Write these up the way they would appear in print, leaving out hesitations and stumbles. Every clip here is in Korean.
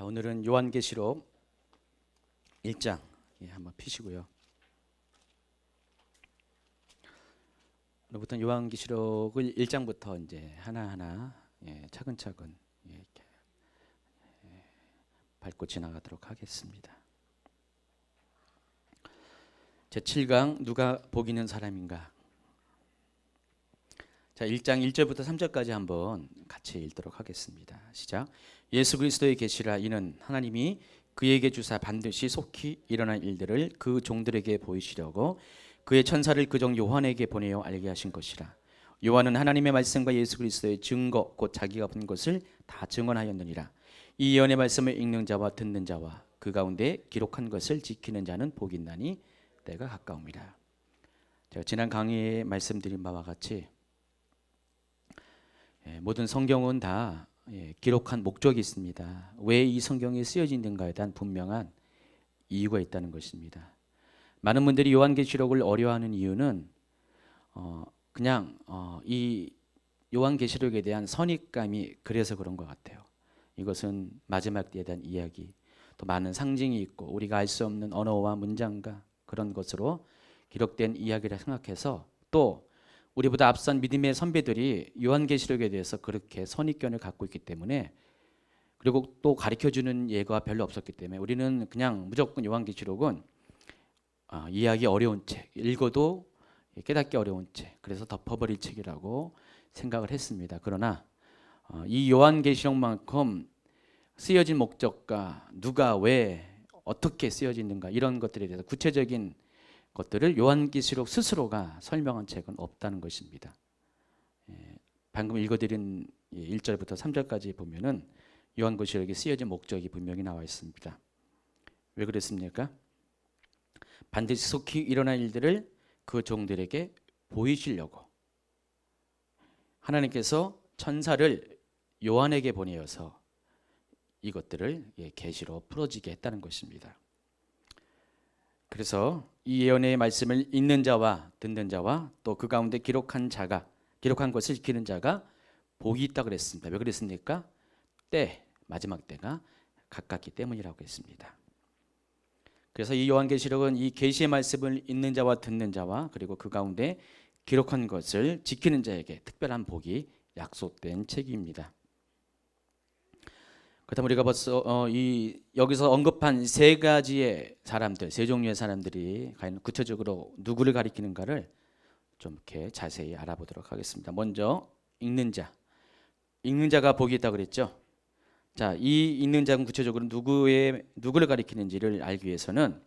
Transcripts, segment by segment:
자, 오늘은 요한계시록 1장 한번 피시고요. 오늘부터 요한계시록을 1장부터 이제 하나하나 차근차근 이렇게 밟고 지나가도록 하겠습니다. 제 7강 누가 복 있는 사람인가? 자, 1장 1절부터 3절까지 한번 같이 읽도록 하겠습니다. 시작. 예수 그리스도의 계시라. 이는 하나님이 그에게 주사 반드시 속히 일어날 일들을 그 종들에게 보이시려고 그의 천사를 그 종 요한에게 보내어 알게 하신 것이라. 요한은 하나님의 말씀과 예수 그리스도의 증거 곧 자기가 본 것을 다 증언하였느니라. 이 예언의 말씀을 읽는 자와 듣는 자와 그 가운데 기록한 것을 지키는 자는 복이 있나니 때가 가까움이라. 제가 지난 강의에 말씀드린 바와 같이 모든 성경은 다 기록한 목적이 있습니다. 왜 이 성경이 쓰여진는가에 대한 분명한 이유가 있다는 것입니다. 많은 분들이 요한계시록을 어려워하는 이유는 그냥 이 요한계시록에 대한 선입감이 그래서 그런 것 같아요. 이것은 마지막 때에 대한 이야기, 또 많은 상징이 있고 우리가 알 수 없는 언어와 문장과 그런 것으로 기록된 이야기라 생각해서, 또 우리보다 앞선 믿음의 선배들이 요한계시록에 대해서 그렇게 선입견을 갖고 있기 때문에, 그리고 또 가르쳐주는 예가 별로 없었기 때문에 우리는 그냥 무조건 요한계시록은 이해하기 어려운 책, 읽어도 깨닫기 어려운 책, 그래서 덮어버릴 책이라고 생각을 했습니다. 그러나 이 요한계시록만큼 쓰여진 목적과 누가 왜 어떻게 쓰여지는가 이런 것들에 대해서 구체적인 것들을 요한계시록 스스로가 설명한 책은 없다는 것입니다. 방금 읽어드린 1절부터 3절까지 보면은 요한계시록에 쓰여진 목적이 분명히 나와 있습니다. 왜 그랬습니까? 반드시 속히 일어날 일들을 그 종들에게 보이시려고 하나님께서 천사를 요한에게 보내어서 이것들을 계시로 풀어지게 했다는 것입니다. 그래서 이 예언의 말씀을 읽는 자와 듣는 자와 또 그 가운데 기록한 것을 지키는 자가 복이 있다 그랬습니다. 왜 그랬습니까? 마지막 때가 가깝기 때문이라고 했습니다. 그래서 이 요한계시록은 이 계시의 말씀을 읽는 자와 듣는 자와 그리고 그 가운데 기록한 것을 지키는 자에게 특별한 복이 약속된 책입니다. 그렇다면 우리가 벌써 여기서 언급한 세 가지의 사람들, 세 종류의 사람들이 과연 구체적으로 누구를 가리키는가를 좀 이렇게 자세히 알아보도록 하겠습니다. 먼저 읽는 자. 읽는 자가 복이 있다고 그랬죠. 자, 이 읽는 자는 구체적으로 누구를 가리키는지를 알기 위해서는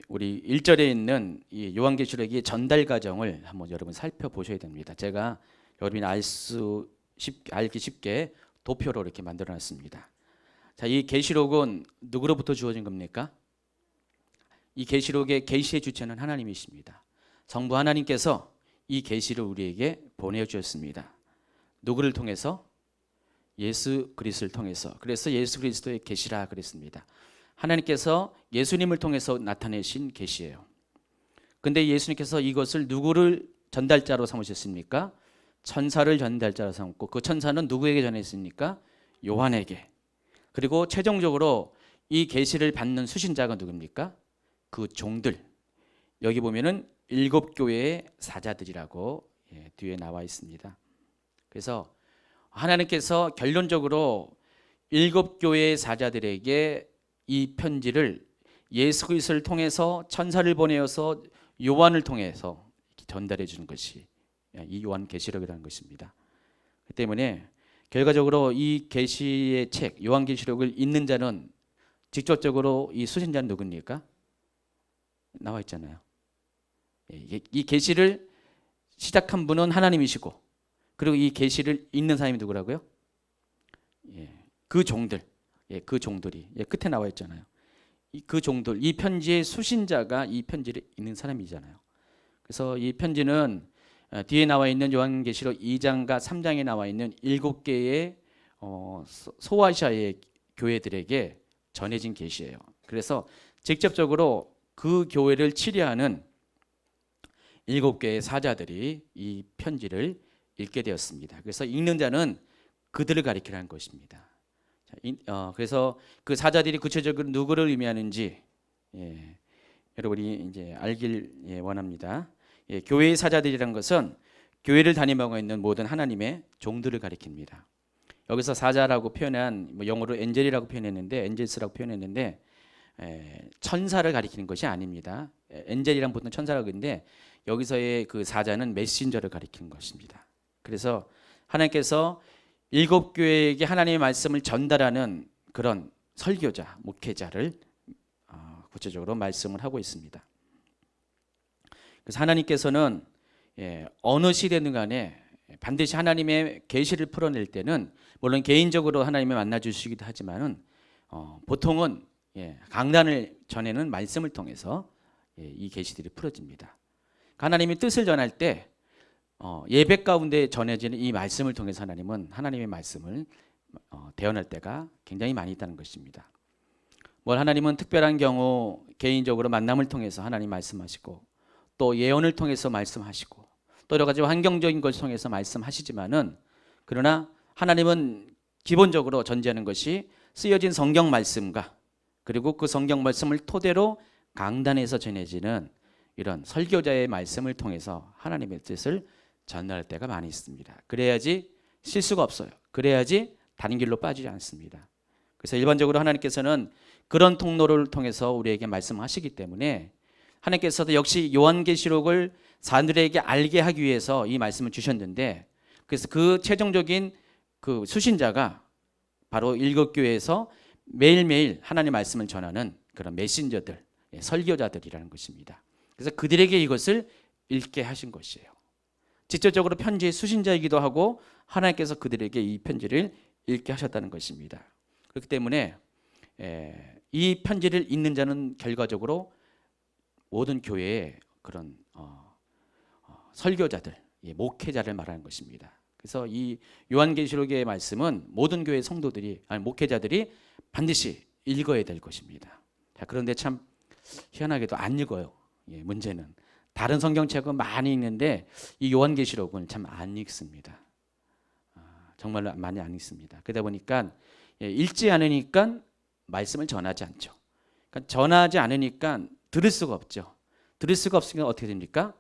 우리 1절에 있는 이 요한계시록의 전달 과정을 한번 여러분 살펴보셔야 됩니다. 제가 여러분이 알기 쉽게 도표로 이렇게 만들어 놨습니다. 자, 이 계시록은 누구로부터 주어진 겁니까? 이 계시록의 계시의 주체는 하나님이십니다. 성부 하나님께서 이 계시를 우리에게 보내주셨습니다. 누구를 통해서? 예수 그리스도를 통해서. 그래서 예수 그리스도의 계시라 그랬습니다. 하나님께서 예수님을 통해서 나타내신 계시예요. 근데 예수님께서 이것을 누구를 전달자로 삼으셨습니까? 천사를 전달자로 삼고, 그 천사는 누구에게 전했습니까? 요한에게. 그리고 최종적으로 이 계시를 받는 수신자가 누굽니까? 그 종들. 여기 보면은 7교회의 사자들이라고 뒤에 나와 있습니다. 그래서 하나님께서 결론적으로 7교회의 사자들에게 이 편지를 예수 그리스도를 통해서 천사를 보내어서 요한을 통해서 전달해 주는 것이 이 요한계시록이라는 것입니다. 그 때문에 결과적으로 이 계시의 책 요한계시록을 읽는 자는 직접적으로 이 수신자는 누굽니까? 나와 있잖아요. 이 계시를 시작한 분은 하나님이시고, 그리고 이 계시를 읽는 사람이 누구라고요? 그 종들, 그 종들이 끝에 나와 있잖아요. 그 종들, 이 편지의 수신자가 이 편지를 읽는 사람이잖아요. 그래서 이 편지는 뒤에 나와 있는 요한계시록 2장과 3장에 나와 있는 7개의 소아시아의 교회들에게 전해진 계시예요. 그래서 직접적으로 그 교회를 치료하는 7개의 사자들이 이 편지를 읽게 되었습니다. 그래서 읽는 자는 그들을 가리키라는 것입니다. 그래서 그 사자들이 구체적으로 누구를 의미하는지 여러분이 이제 알길 원합니다. 교회의 사자들이란 것은 교회를 담임하고 있는 모든 하나님의 종들을 가리킵니다. 여기서 사자라고 표현한 뭐 영어로 엔젤이라고 표현했는데 엔젤스라고 표현했는데 천사를 가리키는 것이 아닙니다. 엔젤이란 보통 천사라고 하는데 여기서의 그 사자는 메신저를 가리키는 것입니다. 그래서 하나님께서 7교회에게 하나님의 말씀을 전달하는 그런 설교자, 목회자를 구체적으로 말씀을 하고 있습니다. 그래서 하나님께서는 어느 시대든 간에 반드시 하나님의 계시를 풀어낼 때는 물론 개인적으로 하나님을 만나 주시기도 하지만은 보통은 강단을 전하는 말씀을 통해서 이 계시들이 풀어집니다. 하나님의 뜻을 전할 때 예배 가운데 전해지는 이 말씀을 통해서 하나님은 하나님의 말씀을 대언할 때가 굉장히 많이 있다는 것입니다. 하나님은 특별한 경우 개인적으로 만남을 통해서 하나님 말씀하시고 또 예언을 통해서 말씀하시고 또 여러 가지 환경적인 것을 통해서 말씀하시지만은 그러나 하나님은 기본적으로 전제하는 것이 쓰여진 성경 말씀과 그리고 그 성경 말씀을 토대로 강단에서 전해지는 이런 설교자의 말씀을 통해서 하나님의 뜻을 전할 때가 많이 있습니다. 그래야지 실수가 없어요. 그래야지 다른 길로 빠지지 않습니다. 그래서 일반적으로 하나님께서는 그런 통로를 통해서 우리에게 말씀하시기 때문에 하나님께서도 역시 요한계시록을 사람들에게 알게 하기 위해서 이 말씀을 주셨는데 그래서 그 최종적인 그 수신자가 바로 7교회에서 매일매일 하나님의 말씀을 전하는 그런 메신저들, 설교자들이라는 것입니다. 그래서 그들에게 이것을 읽게 하신 것이에요. 직접적으로 편지의 수신자이기도 하고 하나님께서 그들에게 이 편지를 읽게 하셨다는 것입니다. 그렇기 때문에 이 편지를 읽는 자는 결과적으로 모든 교회의 그런 설교자들, 목회자를 말하는 것입니다. 그래서 이 요한계시록의 말씀은 모든 교회 성도들이 아니 목회자들이 반드시 읽어야 될 것입니다. 자, 그런데 참 희한하게도 안 읽어요. 문제는 다른 성경책은 많이 읽는데 이 요한계시록은 참 안 읽습니다. 정말로 많이 안 읽습니다. 그러다 보니까 읽지 않으니까 말씀을 전하지 않죠. 그러니까 전하지 않으니까 들을 수가 없죠. 들을 수가 없으니까 어떻게 됩니까?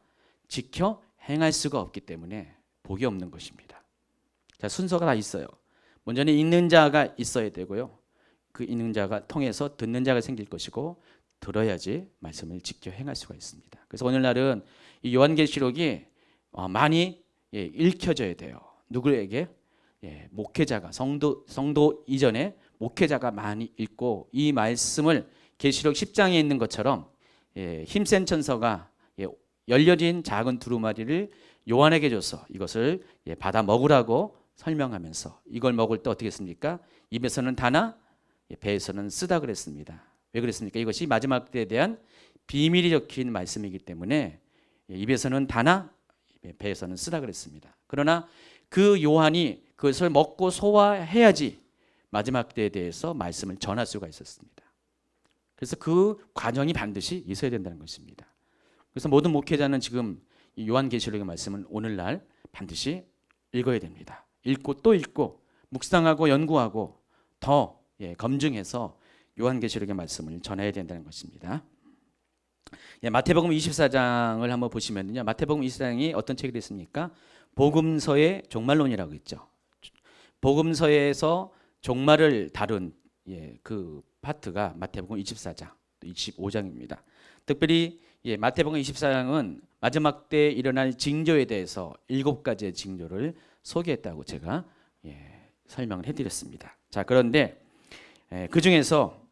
지켜 행할 수가 없기 때문에 복이 없는 것입니다. 자, 순서가 다 있어요. 먼저는 읽는 자가 있어야 되고요. 그 읽는 자가 통해서 듣는 자가 생길 것이고 들어야지 말씀을 지켜 행할 수가 있습니다. 그래서 오늘날은 이 요한계시록이 많이 읽혀져야 돼요. 누구에게? 목회자가 성도 이전에 목회자가 많이 읽고 이 말씀을 계시록 10장에 있는 것처럼 힘센 천사가 열려진 작은 두루마리를 요한에게 줘서 이것을 받아 먹으라고 설명하면서 이걸 먹을 때 어떻게 했습니까? 입에서는 다나 배에서는 쓰다 그랬습니다. 왜 그랬습니까? 이것이 마지막 때에 대한 비밀이 적힌 말씀이기 때문에 입에서는 다나 배에서는 쓰다 그랬습니다. 그러나 그 요한이 그것을 먹고 소화해야지 마지막 때에 대해서 말씀을 전할 수가 있었습니다. 그래서 그 과정이 반드시 있어야 된다는 것입니다. 그래서 모든 목회자는 지금 요한계시록의 말씀은 오늘날 반드시 읽어야 됩니다. 읽고 또 읽고 묵상하고 연구하고 더 검증해서 요한계시록의 말씀을 전해야 된다는 것입니다. 마태복음 24장을 한번 보시면요. 마태복음 24장이 어떤 책이 있습니까? 복음서의 종말론이라고 있죠. 복음서에서 종말을 다룬 그 파트가 마태복음 24장, 25장입니다. 특별히 마태복음 24장은 마지막 때 일어날 징조에 대해서 7가지의 징조를 소개했다고 제가 설명을 해드렸습니다. 자, 그런데 그 중에서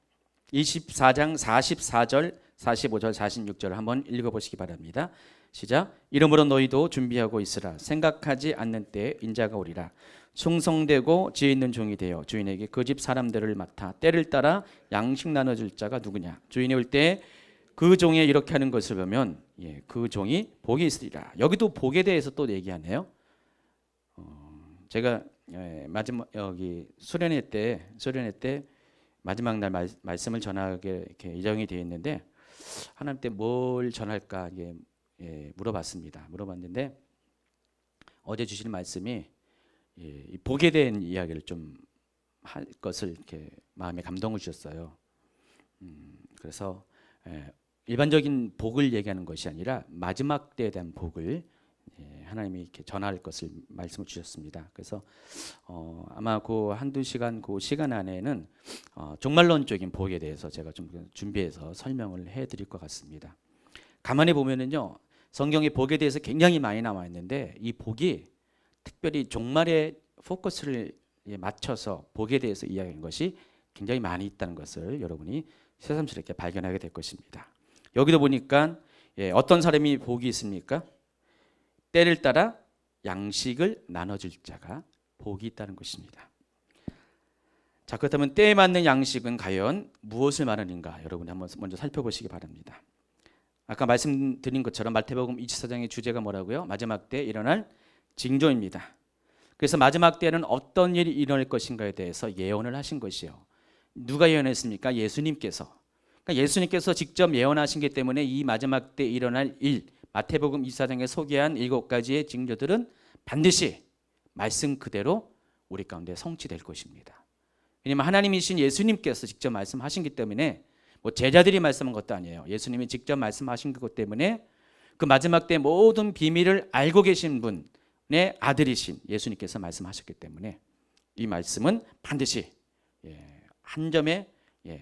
24장 44절, 45절, 46절을 한번 읽어보시기 바랍니다. 시작. 이러므로 너희도 준비하고 있으라. 생각하지 않는 때에 인자가 오리라. 충성되고 지혜 있는 종이 되어 주인에게 그 집 사람들을 맡아 때를 따라 양식 나눠줄 자가 누구냐. 주인이 올 때 그 종이 이렇게 하는 것을 보면 그 종이 복이 있으리라. 여기도 복에 대해서 또 얘기하네요. 제가 마지막 여기 수련회 때 마지막 날 말씀을 전하게 이렇게 예정이 되어 있는데 하나님 때 뭘 전할까 물어봤습니다. 물어봤는데 어제 주신 말씀이 이 복에 대한 이야기를 좀 할 것을 이렇게 마음에 감동을 주셨어요. 그래서 일반적인 복을 얘기하는 것이 아니라 마지막 때에 대한 복을 하나님이 이렇게 전할 것을 말씀을 주셨습니다. 그래서 아마 그 한두 시간 그 시간 안에는 종말론적인 복에 대해서 제가 좀 준비해서 설명을 해드릴 것 같습니다. 가만히 보면은요, 성경의 복에 대해서 굉장히 많이 나와 있는데 이 복이 특별히 종말에 포커스를 맞춰서 복에 대해서 이야기하는 것이 굉장히 많이 있다는 것을 여러분이 새삼스럽게 발견하게 될 것입니다. 여기도 보니까 어떤 사람이 복이 있습니까? 때를 따라 양식을 나눠줄 자가 복이 있다는 것입니다. 자, 그렇다면 때에 맞는 양식은 과연 무엇을 말하는가? 여러분이 한번 먼저 살펴보시기 바랍니다. 아까 말씀드린 것처럼 마태복음 24장의 주제가 뭐라고요? 마지막 때에 일어날 징조입니다. 그래서 마지막 때에는 어떤 일이 일어날 것인가에 대해서 예언을 하신 것이요. 누가 예언했습니까? 예수님께서. 그러니까 예수님께서 직접 예언하신 것 때문에 이 마지막 때 일어날 일, 마태복음 24장에 소개한 7가지의 징조들은 반드시 말씀 그대로 우리 가운데 성취될 것입니다. 왜냐하면 하나님이신 예수님께서 직접 말씀하신 것 때문에 뭐 제자들이 말씀한 것도 아니에요. 예수님이 직접 말씀하신 것 때문에 그 마지막 때 모든 비밀을 알고 계신 분의 아들이신 예수님께서 말씀하셨기 때문에 이 말씀은 반드시 한 점의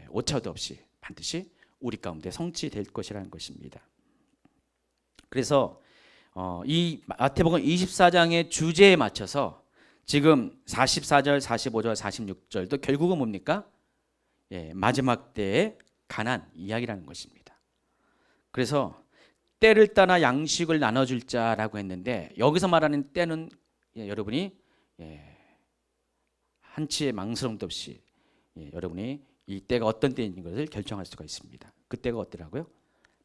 오차도 없이 반드시 우리 가운데 성취될 것이라는 것입니다. 그래서 이 마태복음 24장의 주제에 맞춰서 지금 44절, 45절, 46절도 결국은 뭡니까? 마지막 때에 관한 이야기라는 것입니다. 그래서 때를 따라 양식을 나눠줄 자라고 했는데 여기서 말하는 때는 여러분이 한치의 망설임도 없이 여러분이 이 때가 어떤 때인 것을 결정할 수가 있습니다. 그 때가 어떠라고요?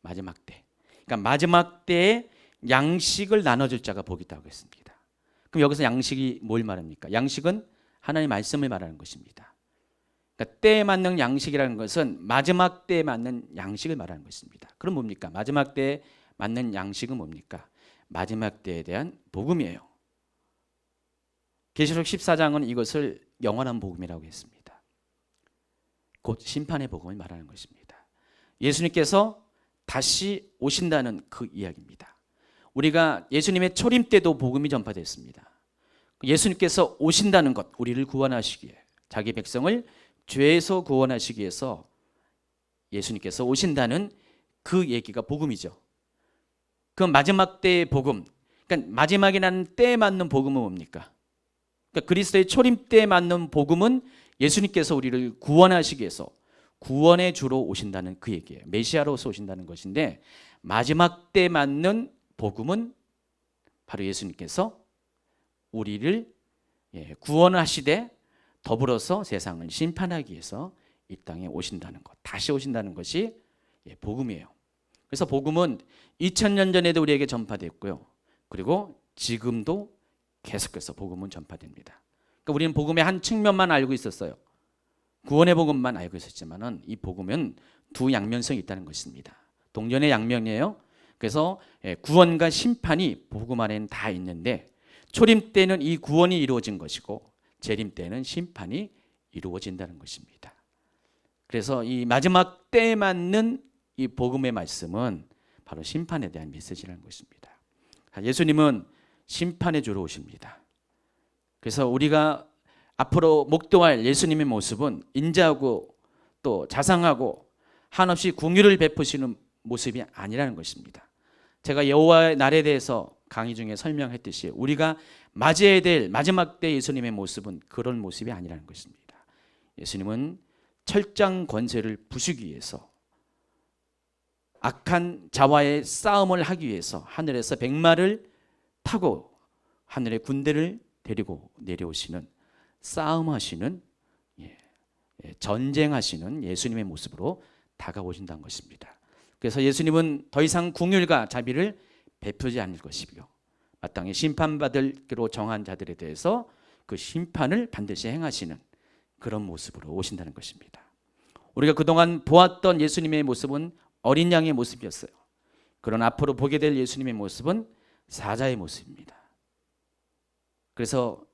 마지막 때. 그러니까 마지막 때에 양식을 나눠줄 자가 복이 있다고 했습니다. 그럼 여기서 양식이 뭘 말합니까? 양식은 하나님의 말씀을 말하는 것입니다. 그러니까 때에 맞는 양식이라는 것은 마지막 때에 맞는 양식을 말하는 것입니다. 그럼 뭡니까? 마지막 때에 맞는 양식은 뭡니까? 마지막 때에 대한 복음이에요. 계시록 14장은 이것을 영원한 복음이라고 했습니다. 곧 심판의 복음을 말하는 것입니다. 예수님께서 다시 오신다는 그 이야기입니다. 우리가 예수님의 초림 때도 복음이 전파됐습니다. 예수님께서 오신다는 것, 우리를 구원하시기에, 자기 백성을 죄에서 구원하시기 위해서 예수님께서 오신다는 그 얘기가 복음이죠. 그 마지막 때의 복음, 그러니까 마지막이라는 때에 맞는 복음은 뭡니까? 그러니까 그리스도의 초림 때에 맞는 복음은 예수님께서 우리를 구원하시기 위해서 구원의 주로 오신다는 그 얘기예요. 메시아로서 오신다는 것인데 마지막 때에 맞는 복음은 바로 예수님께서 우리를 구원하시되 더불어서 세상을 심판하기 위해서 이 땅에 오신다는 것, 다시 오신다는 것이 복음이에요. 그래서 복음은 2000년 전에도 우리에게 전파됐고요. 그리고 지금도 계속해서 복음은 전파됩니다. 그러니까 우리는 복음의 한 측면만 알고 있었어요. 구원의 복음만 알고 있었지만은 이 복음은 두 양면성이 있다는 것입니다. 동전의 양면이에요. 그래서 구원과 심판이 복음 안에는 다 있는데 초림 때는 이 구원이 이루어진 것이고 재림 때는 심판이 이루어진다는 것입니다. 그래서 이 마지막 때에 맞는 이 복음의 말씀은 바로 심판에 대한 메시지라는 것입니다. 예수님은 심판의 주로 오십니다. 그래서 우리가 앞으로 목도할 예수님의 모습은 인자하고 또 자상하고 한없이 긍휼을 베푸시는 모습이 아니라는 것입니다. 제가 여호와의 날에 대해서 강의 중에 설명했듯이 우리가 맞이해야 될 마지막 때 예수님의 모습은 그런 모습이 아니라는 것입니다. 예수님은 철장 권세를 부수기 위해서 악한 자와의 싸움을 하기 위해서 하늘에서 백마를 타고 하늘의 군대를 데리고 내려오시는 싸움하시는 전쟁하시는 예수님의 모습으로 다가오신다는 것입니다. 그래서 예수님은 더 이상 긍휼과 자비를 베푸지 않을 것이고요. 마땅히 심판받을기로 정한 자들에 대해서 그 심판을 반드시 행하시는 그런 모습으로 오신다는 것입니다. 우리가 그동안 보았던 예수님의 모습은 어린 양의 모습이었어요. 그러나 앞으로 보게 될 예수님의 모습은 사자의 모습입니다. 그래서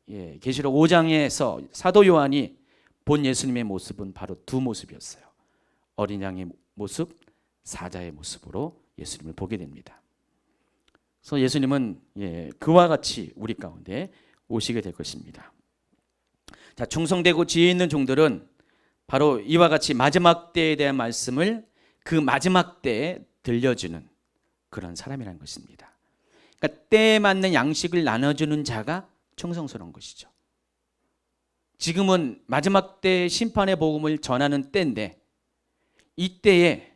계시록 5장에서 사도 요한이 본 예수님의 모습은 바로 두 모습이었어요. 어린 양의 모습, 사자의 모습으로 예수님을 보게 됩니다. 그래서 예수님은 그와 같이 우리 가운데 오시게 될 것입니다. 자, 충성되고 지혜 있는 종들은 바로 이와 같이 마지막 때에 대한 말씀을 그 마지막 때에 들려주는 그런 사람이라는 것입니다. 그러니까 때에 맞는 양식을 나눠주는 자가 충성스러운 것이죠. 지금은 마지막 때 심판의 복음을 전하는 때인데 이 때에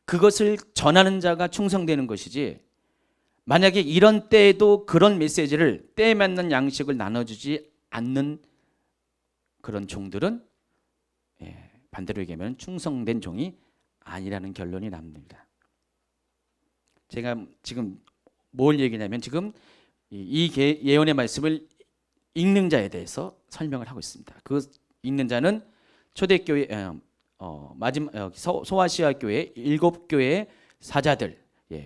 그것을 전하는 자가 충성되는 것이지, 만약에 이런 때에도 그런 메시지를 때에 맞는 양식을 나눠주지 않는 그런 종들은 반대로 얘기하면 충성된 종이 아니라는 결론이 납니다. 제가 지금 뭘 얘기냐면 지금 이 예언의 말씀을 읽는 자에 대해서 설명을 하고 있습니다. 그 읽는 자는 초대교회 마지막 소아시아 교회 7교회의 사자들,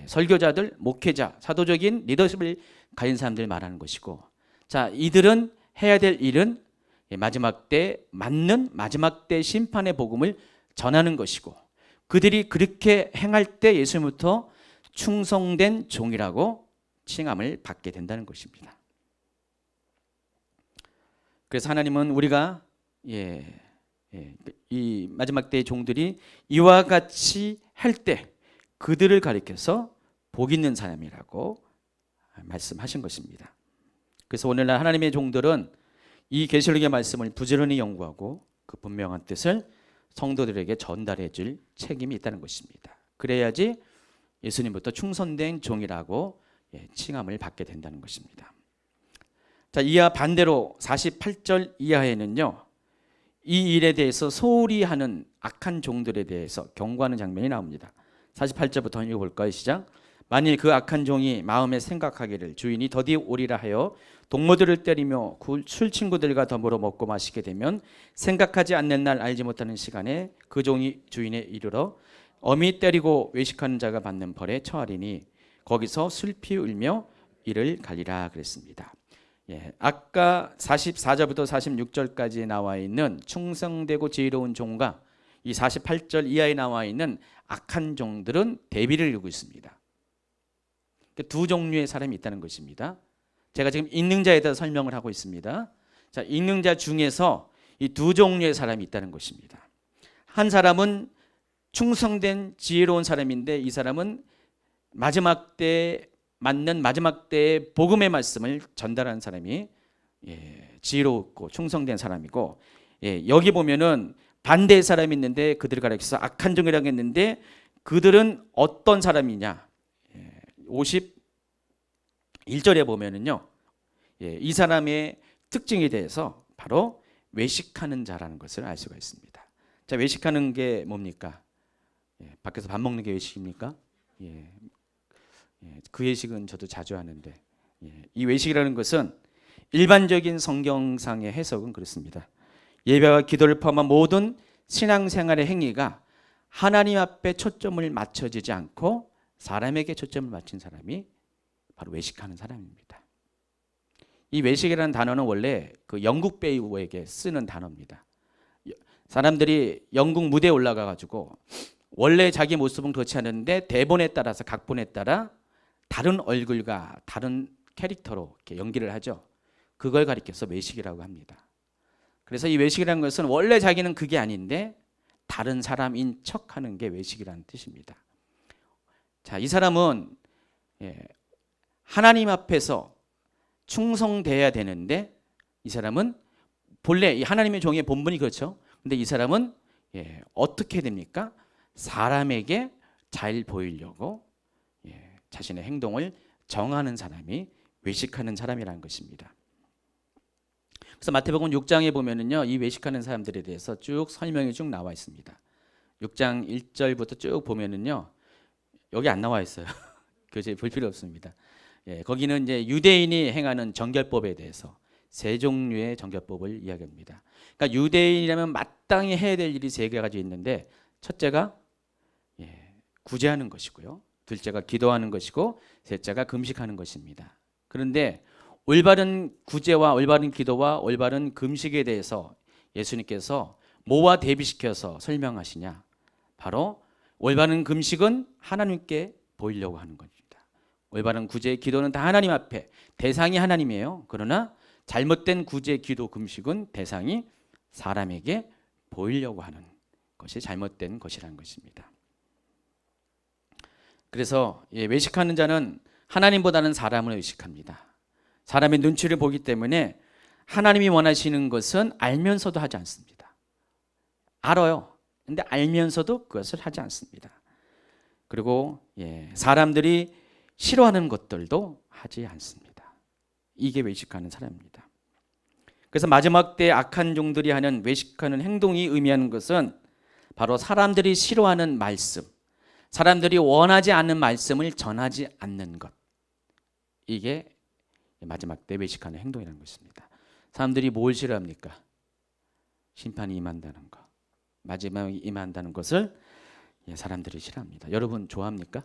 설교자들, 목회자, 사도적인 리더십을 가진 사람들 말하는 것이고, 자, 이들은 해야 될 일은 마지막 때 맞는 마지막 때 심판의 복음을 전하는 것이고, 그들이 그렇게 행할 때 예수님부터 충성된 종이라고 칭함을 받게 된다는 것입니다. 그래서 하나님은 우리가 이 마지막 때의 종들이 이와 같이 할 때 그들을 가리켜서 복 있는 사람이라고 말씀하신 것입니다. 그래서 오늘날 하나님의 종들은 이 계시록의 말씀을 부지런히 연구하고 그 분명한 뜻을 성도들에게 전달해 줄 책임이 있다는 것입니다. 그래야지 예수님부터 충성된 종이라고 칭함을 받게 된다는 것입니다. 자, 이와 반대로 48절 이하에는요, 이 일에 대해서 소홀히 하는 악한 종들에 대해서 경고하는 장면이 나옵니다. 48절부터 읽어볼까요? 시작. 만일 그 악한 종이 마음에 생각하기를 주인이 더디 오리라 하여 동무들을 때리며 술 친구들과 더불어 먹고 마시게 되면 생각하지 않는 날 알지 못하는 시간에 그 종이 주인에 이르러 엄히 때리고 외식하는 자가 받는 벌에 처하리니 거기서 슬피 울며 이를 갈리라 그랬습니다. 아까 44절부터 46절까지 나와 있는 충성되고 지혜로운 종과 이 48절 이하에 나와 있는 악한 종들은 대비를 이루고 있습니다. 두 종류의 사람이 있다는 것입니다. 제가 지금 읽는 자에 대해서 설명을 하고 있습니다. 자, 읽는 자 중에서 이 두 종류의 사람이 있다는 것입니다. 한 사람은 충성된 지혜로운 사람인데, 이 사람은 마지막 때 맞는 마지막 때의 복음의 말씀을 전달하는 사람이 지혜롭고 충성된 사람이고, 여기 보면은 반대의 사람이 있는데 그들을 가리켜서 악한 종이라고 했는데, 그들은 어떤 사람이냐? 51절에 보면은요, 이 사람의 특징에 대해서 바로 외식하는 자라는 것을 알 수가 있습니다. 자, 외식하는 게 뭡니까? 밖에서 밥 먹는 게 외식입니까? 그 외식은 저도 자주 하는데, 이 외식이라는 것은 일반적인 성경상의 해석은 그렇습니다. 예배와 기도를 포함한 모든 신앙생활의 행위가 하나님 앞에 초점을 맞춰지지 않고 사람에게 초점을 맞춘 사람이 바로 외식하는 사람입니다. 이 외식이라는 단어는 원래 그 영국 배우에게 쓰는 단어입니다. 사람들이 영국 무대에 올라가 가지고 원래 자기 모습은 그렇지 않은데 대본에 따라서 각본에 따라 다른 얼굴과 다른 캐릭터로 이렇게 연기를 하죠. 그걸 가리켜서 외식이라고 합니다. 그래서 이 외식이라는 것은 원래 자기는 그게 아닌데 다른 사람인 척하는 게 외식이라는 뜻입니다. 자, 이 사람은 하나님 앞에서 충성돼야 되는데, 이 사람은 본래 하나님의 종의 본분이 그렇죠. 근데 이 사람은 어떻게 됩니까? 사람에게 잘 보이려고 자신의 행동을 정하는 사람이 외식하는 사람이라는 것입니다. 그래서 마태복음 6장에 보면은요, 이 외식하는 사람들에 대해서 쭉 설명이 쭉 나와 있습니다. 6장 1절부터 쭉 보면은요, 여기 안 나와 있어요. 교재 볼 필요 없습니다. 거기는 이제 유대인이 행하는 정결법에 대해서 세 종류의 정결법을 이야기합니다. 그러니까 유대인이라면 마땅히 해야 될 일이 세 가지 있는데, 첫째가 구제하는 것이고요, 둘째가 기도하는 것이고, 셋째가 금식하는 것입니다. 그런데 올바른 구제와 올바른 기도와 올바른 금식에 대해서 예수님께서 뭐와 대비시켜서 설명하시냐? 바로 올바른 금식은 하나님께 보이려고 하는 겁니다. 올바른 구제 기도는 다 하나님 앞에, 대상이 하나님이에요. 그러나 잘못된 구제 기도 금식은 대상이 사람에게 보이려고 하는 것이 잘못된 것이라는 것입니다. 그래서 외식하는 자는 하나님보다는 사람을 의식합니다. 사람의 눈치를 보기 때문에 하나님이 원하시는 것은 알면서도 하지 않습니다. 알아요. 근데 알면서도 그것을 하지 않습니다. 그리고 사람들이 싫어하는 것들도 하지 않습니다. 이게 외식하는 사람입니다. 그래서 마지막 때 악한 종들이 하는 외식하는 행동이 의미하는 것은 바로 사람들이 싫어하는 말씀, 사람들이 원하지 않는 말씀을 전하지 않는 것. 이게 마지막 때 외식하는 행동이라는 것입니다. 사람들이 뭘 싫어합니까? 심판이 임한다는 것, 마지막이 임한다는 것을 사람들이 싫어합니다. 여러분 좋아합니까?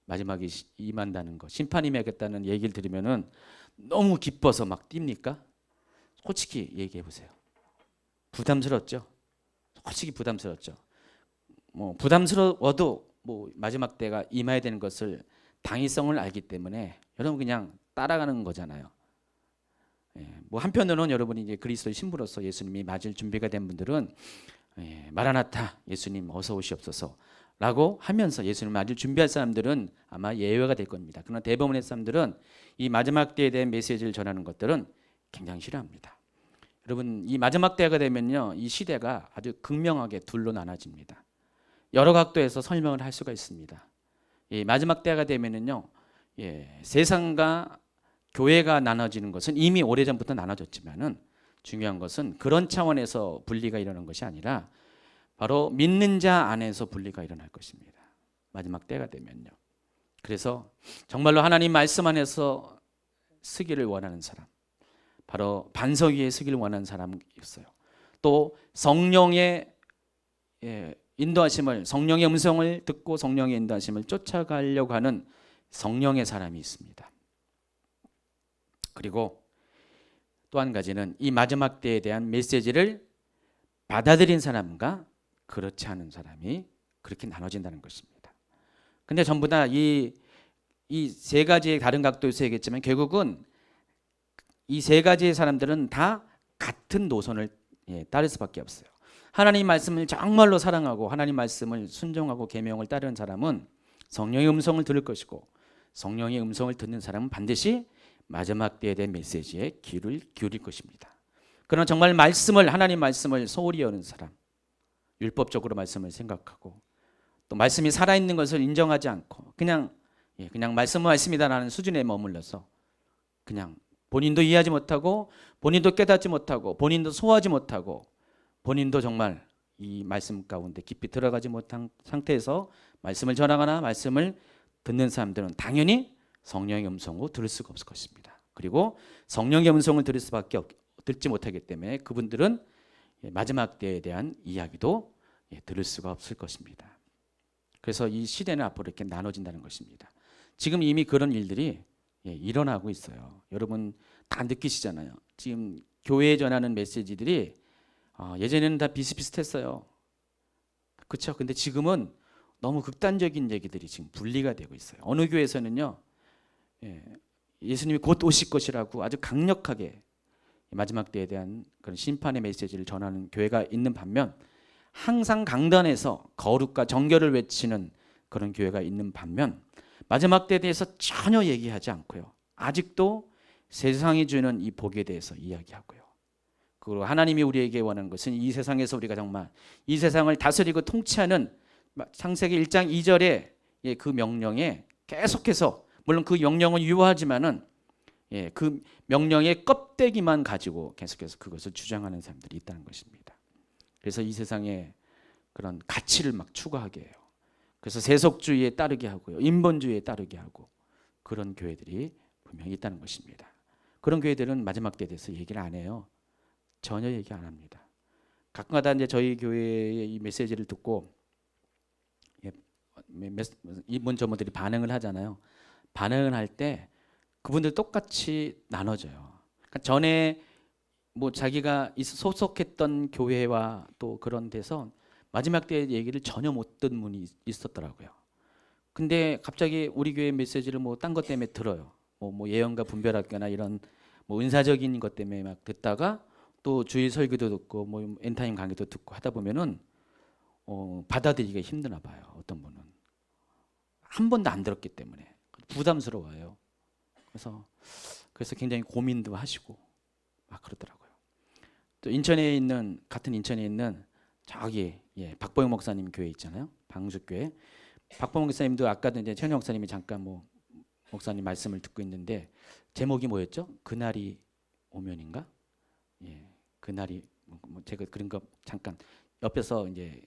마지막이 임한다는 것, 심판이 임하겠다는 얘기를 들으면은 너무 기뻐서 막 뜁니까? 솔직히 얘기해 보세요. 부담스럽죠? 솔직히 부담스럽죠? 뭐 부담스러워도 마지막 때가 임해야 되는 것을 당위성을 알기 때문에 여러분 그냥 따라가는 거잖아요. 한편으로는 여러분이 이제 그리스도의 신부로서 예수님이 맞을 준비가 된 분들은 마라나타 예수님 어서 오시옵소서 라고 하면서 예수님을 맞을 준비할 사람들은 아마 예외가 될 겁니다. 그러나 대부분의 사람들은 이 마지막 때에 대한 메시지를 전하는 것들은 굉장히 싫어합니다. 여러분 이 마지막 때가 되면요, 이 시대가 아주 극명하게 둘로 나눠집니다. 여러 각도에서 설명을 할 수가 있습니다. 이 마지막 때가 되면은요, 세상과 교회가 나눠지는 것은 이미 오래전부터 나눠졌지만은 중요한 것은 그런 차원에서 분리가 일어난 것이 아니라 바로 믿는 자 안에서 분리가 일어날 것입니다. 마지막 때가 되면요. 그래서 정말로 하나님 말씀 안에서 서기를 원하는 사람, 바로 반석 위에 서기를 원하는 사람이 있어요. 또 성령의 인도하심을, 성령의 음성을 듣고 성령의 인도하심을 쫓아가려고 하는 성령의 사람이 있습니다. 그리고 또 한 가지는 이 마지막 때에 대한 메시지를 받아들인 사람과 그렇지 않은 사람이 그렇게 나눠진다는 것입니다. 근데 전부 다 이 세 가지의 다른 각도에서 얘기했지만 결국은 이 세 가지의 사람들은 다 같은 노선을 따를 수밖에 없어요. 하나님 말씀을 정말로 사랑하고 하나님 말씀을 순종하고 계명을 따르는 사람은 성령의 음성을 들을 것이고, 성령의 음성을 듣는 사람은 반드시 마지막 때에 대한 메시지에 귀를 기울일 것입니다. 그러나 정말 하나님 말씀을 소홀히 여는 사람, 율법적으로 말씀을 생각하고 또 말씀이 살아있는 것을 인정하지 않고 그냥 말씀은 말씀이다라는 수준에 머물러서 그냥 본인도 이해하지 못하고 본인도 깨닫지 못하고 본인도 소화하지 못하고 본인도 정말 이 말씀 가운데 깊이 들어가지 못한 상태에서 말씀을 전하거나 말씀을 듣는 사람들은 당연히 성령의 음성으로 들을 수가 없을 것입니다. 그리고 성령의 음성을 듣지 못하기 때문에 그분들은 마지막 때에 대한 이야기도 들을 수가 없을 것입니다. 그래서 이 시대는 앞으로 이렇게 나눠진다는 것입니다. 지금 이미 그런 일들이 일어나고 있어요. 여러분 다 느끼시잖아요. 지금 교회에 전하는 메시지들이 예전에는 다 비슷비슷했어요. 그렇죠? 근데 지금은 너무 극단적인 얘기들이 지금 분리가 되고 있어요. 어느 교회에서는요, 예수님이 곧 오실 것이라고 아주 강력하게 마지막 때에 대한 그런 심판의 메시지를 전하는 교회가 있는 반면, 항상 강단에서 거룩과 정결을 외치는 그런 교회가 있는 반면, 마지막 때에 대해서 전혀 얘기하지 않고요, 아직도 세상이 주는 이 복에 대해서 이야기하고요. 그리고 하나님이 우리에게 원하는 것은 이 세상에서 우리가 정말 이 세상을 다스리고 통치하는 창세기 1장 2절의 그 명령에 계속해서, 물론 그 명령은 유효하지만은 그 명령의 껍데기만 가지고 계속해서 그것을 주장하는 사람들이 있다는 것입니다. 그래서 이 세상에 그런 가치를 막 추구하게 해요. 그래서 세속주의에 따르게 하고요, 인본주의에 따르게 하고, 그런 교회들이 분명히 있다는 것입니다. 그런 교회들은 마지막 때에 대해서 얘기를 안 해요. 전혀 얘기 안 합니다. 가끔가다 이제 저희 교회의 이 메시지를 듣고 이분 저분들이 반응을 하잖아요. 반응을 할 때 그분들 똑같이 나눠져요. 그러니까 전에 뭐 자기가 소속했던 교회와 또 그런 데서 마지막 때 얘기를 전혀 못 듣는 분이 있었더라고요. 근데 갑자기 우리 교회 메시지를 뭐 딴 것 때문에 들어요. 뭐 예언과 분별학교나 이런 뭐 은사적인 것 때문에 막 듣다가 또 주일 설교도 듣고 뭐 엔타임 강의도 듣고 하다 보면은 받아들이기가 힘드나 봐요. 어떤 분은 한 번도 안 들었기 때문에 부담스러워요. 그래서 굉장히 고민도 하시고 막 그러더라고요. 또 같은 인천에 있는 저기 박보영 목사님 교회 있잖아요. 방주교회. 박보영 목사님도 아까도 이제 최현 목사님이 잠깐 뭐 목사님 말씀을 듣고 있는데 제목이 뭐였죠? 그날이 오면인가? 그날이 제가 그런 거 잠깐 옆에서 이제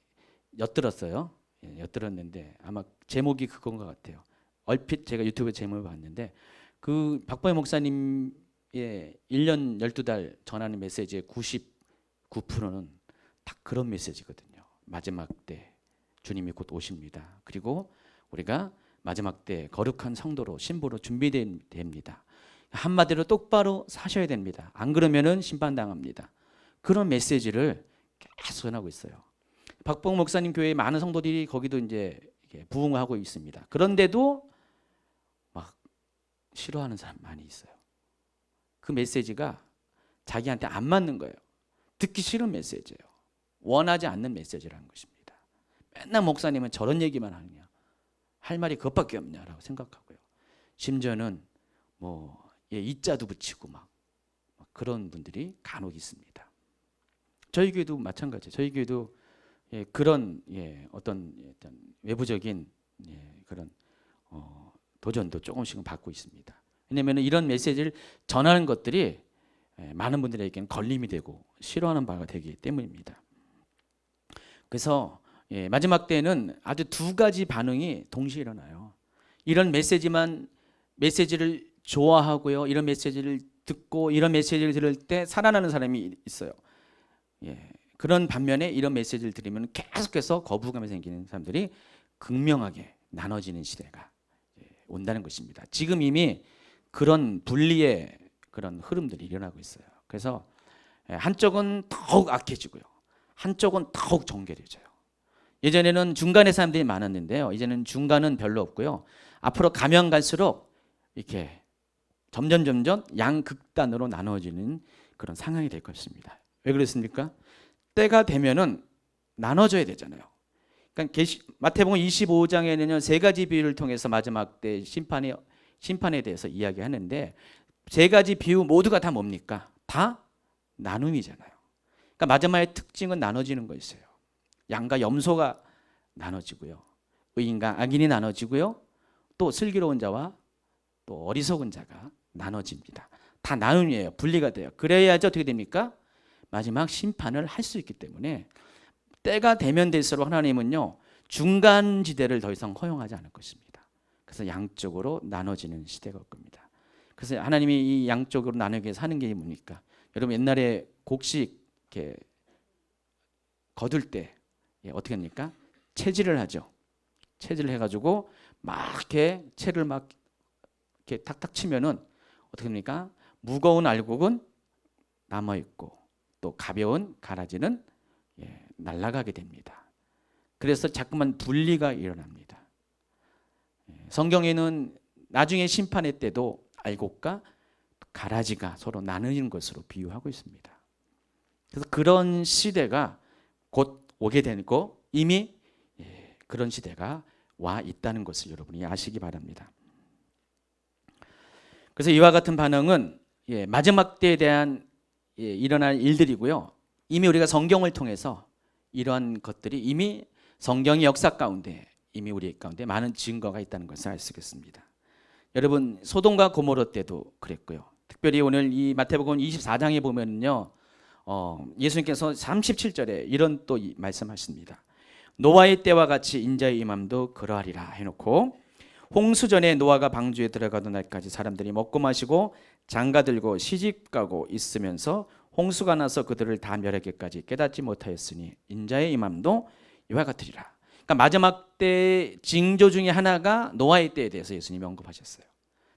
엿들었어요. 엿들었는데 아마 제목이 그건 것 같아요. 얼핏 제가 유튜브 제목을 봤는데 그 박보영 목사님의 1년 12달 전하는 메시지의 99%는 다 그런 메시지거든요. 마지막 때 주님이 곧 오십니다. 그리고 우리가 마지막 때 거룩한 성도로 신부로 준비됩니다. 한마디로 똑바로 사셔야 됩니다. 안 그러면은 심판당합니다. 그런 메시지를 계속 전하고 있어요. 박봉 목사님 교회에 많은 성도들이 거기도 이제 부흥하고 있습니다. 그런데도 막 싫어하는 사람 많이 있어요. 그 메시지가 자기한테 안 맞는 거예요. 듣기 싫은 메시지예요. 원하지 않는 메시지라는 것입니다. 맨날 목사님은 저런 얘기만 하느냐, 할 말이 그것밖에 없냐라고 생각하고요. 심지어는 뭐 이자도 붙이고 막 그런 분들이 간혹 있습니다. 저희 교회도 마찬가지예요. 저희 교회도 그런 어떤 외부적인 그런 도전도 조금씩은 받고 있습니다. 왜냐하면 이런 메시지를 전하는 것들이 많은 분들에게는 걸림이 되고 싫어하는 바가 되기 때문입니다. 그래서 마지막 때에는 아주 두 가지 반응이 동시에 일어나요. 이런 메시지를 좋아하고요. 이런 메시지를 듣고 이런 메시지를 들을 때 살아나는 사람이 있어요. 그런 반면에 이런 메시지를 들으면 계속해서 거부감이 생기는 사람들이 극명하게 나눠지는 시대가 온다는 것입니다. 지금 이미 그런 분리의 그런 흐름들이 일어나고 있어요. 그래서 한쪽은 더욱 악해지고요. 한쪽은 더욱 정결해져요. 예전에는 중간의 사람들이 많았는데요. 이제는 중간은 별로 없고요. 앞으로 가면 갈수록 이렇게 점점 양극단으로 나눠지는 그런 상황이 될 것입니다. 왜 그렇습니까? 때가 되면은 나눠져야 되잖아요. 그러니까 마태복음 25장에는요, 세 가지 비유를 통해서 마지막 때 심판에 대해서 이야기하는데 세 가지 비유 모두가 다 뭡니까? 다 나눔이잖아요. 그러니까 마지막의 특징은 나눠지는 것이에요. 양과 염소가 나눠지고요. 의인과 악인이 나눠지고요. 또 슬기로운 자와 또 어리석은 자가 나눠집니다. 다 나눔이에요. 분리가 돼요. 그래야지 어떻게 됩니까? 마지막 심판을 할 수 있기 때문에 때가 되면 될수록 하나님은요, 중간 지대를 더 이상 허용하지 않을 것입니다. 그래서 양쪽으로 나눠지는 시대가 올 겁니다. 그래서 하나님이 이 양쪽으로 나누게 해서 하는 게 뭡니까? 여러분 옛날에 곡식 이렇게 거둘 때 어떻게 합니까? 채질을 하죠. 채질을 해가지고 막 이렇게 채를 막 이렇게 탁탁 치면은 어떻게 합니까? 무거운 알곡은 남아 있고 또 가벼운 가라지는 날아가게 됩니다. 그래서 자꾸만 분리가 일어납니다. 성경에는 나중에 심판의 때도 알곡과 가라지가 서로 나누는 것으로 비유하고 있습니다. 그래서 그런 시대가 곧 오게 되고 이미 그런 시대가 와 있다는 것을 여러분이 아시기 바랍니다. 그래서 이와 같은 반응은 마지막 때에 대한 일어날 일들이고요. 이미 우리가 성경을 통해서 이러한 것들이 이미 성경의 역사 가운데 이미 우리 가운데 많은 증거가 있다는 것을 알 수 있겠습니다. 여러분 소돔과 고모라 때도 그랬고요. 특별히 오늘 이 마태복음 24장에 보면요, 예수님께서 37절에 이런 또 말씀하십니다. 노아의 때와 같이 인자의 임함도 그러하리라 해놓고 홍수전에 노아가 방주에 들어가던 날까지 사람들이 먹고 마시고 장가들고 시집가고 있으면서 홍수가 나서 그들을 다 멸하기까지 깨닫지 못하였으니 인자의 임함도 이와 같으리라. 그러니까 마지막 때 징조 중에 하나가 노아의 때에 대해서 예수님이 언급하셨어요.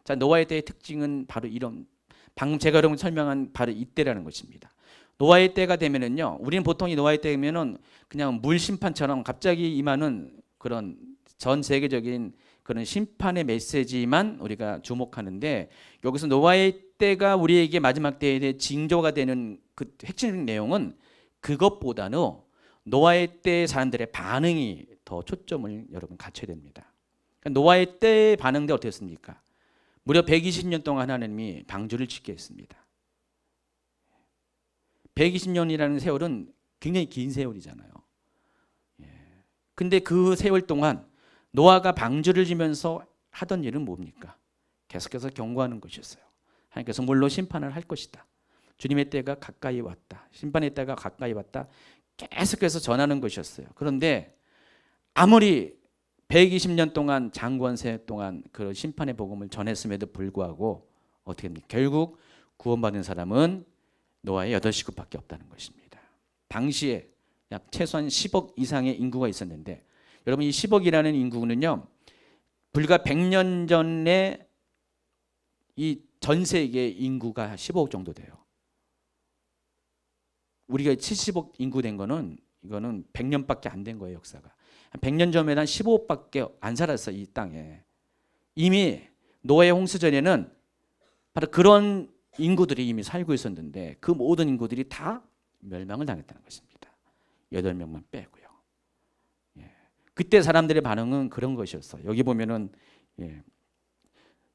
자, 노아의 때의 특징은 바로 이런, 방금 제가 여러분 설명한 바로 이때라는 것입니다. 노아의 때가 되면은요, 우리는 보통 이 노아의 때면은 그냥 물 심판처럼 갑자기 임하는 그런 전 세계적인 그런 심판의 메시지만 우리가 주목하는데, 여기서 노아의 때가 우리에게 마지막 때에 대해 징조가 되는 그 핵심 내용은 그것보다는 노아의 때 사람들의 반응이 더 초점을 여러분 갖춰야 됩니다. 그러니까 노아의 때의 반응도 어땠습니까? 무려 120년 동안 하나님이 방주를 짓게 했습니다. 120년이라는 세월은 굉장히 긴 세월이잖아요. 근데 그 세월 동안 노아가 방주를 지면서 하던 일은 뭡니까? 계속해서 경고하는 것이었어요. 하나님께서 물로 심판을 할 것이다. 주님의 때가 가까이 왔다. 심판의 때가 가까이 왔다. 계속해서 전하는 것이었어요. 그런데 아무리 120년 동안 장구한 세월 동안 그 심판의 복음을 전했음에도 불구하고 어떻게 됩니까? 결국 구원받은 사람은 노아의 8식구밖에 없다는 것입니다. 당시에 약 최소한 10억 이상의 인구가 있었는데, 여러분 이 10억이라는 인구는요, 불과 100년 전에 이 전 세계 인구가 15억 정도 돼요. 우리가 70억 인구 된 거는 이거는 100년밖에 안 된 거예요, 역사가. 100년 전에 한 15억밖에 안 살았어, 이 땅에. 이미 노아의 홍수 전에는 바로 그런 인구들이 이미 살고 있었는데 그 모든 인구들이 다 멸망을 당했다는 것입니다. 8명만 빼고요. 그때 사람들의 반응은 그런 것이었어요. 여기 보면은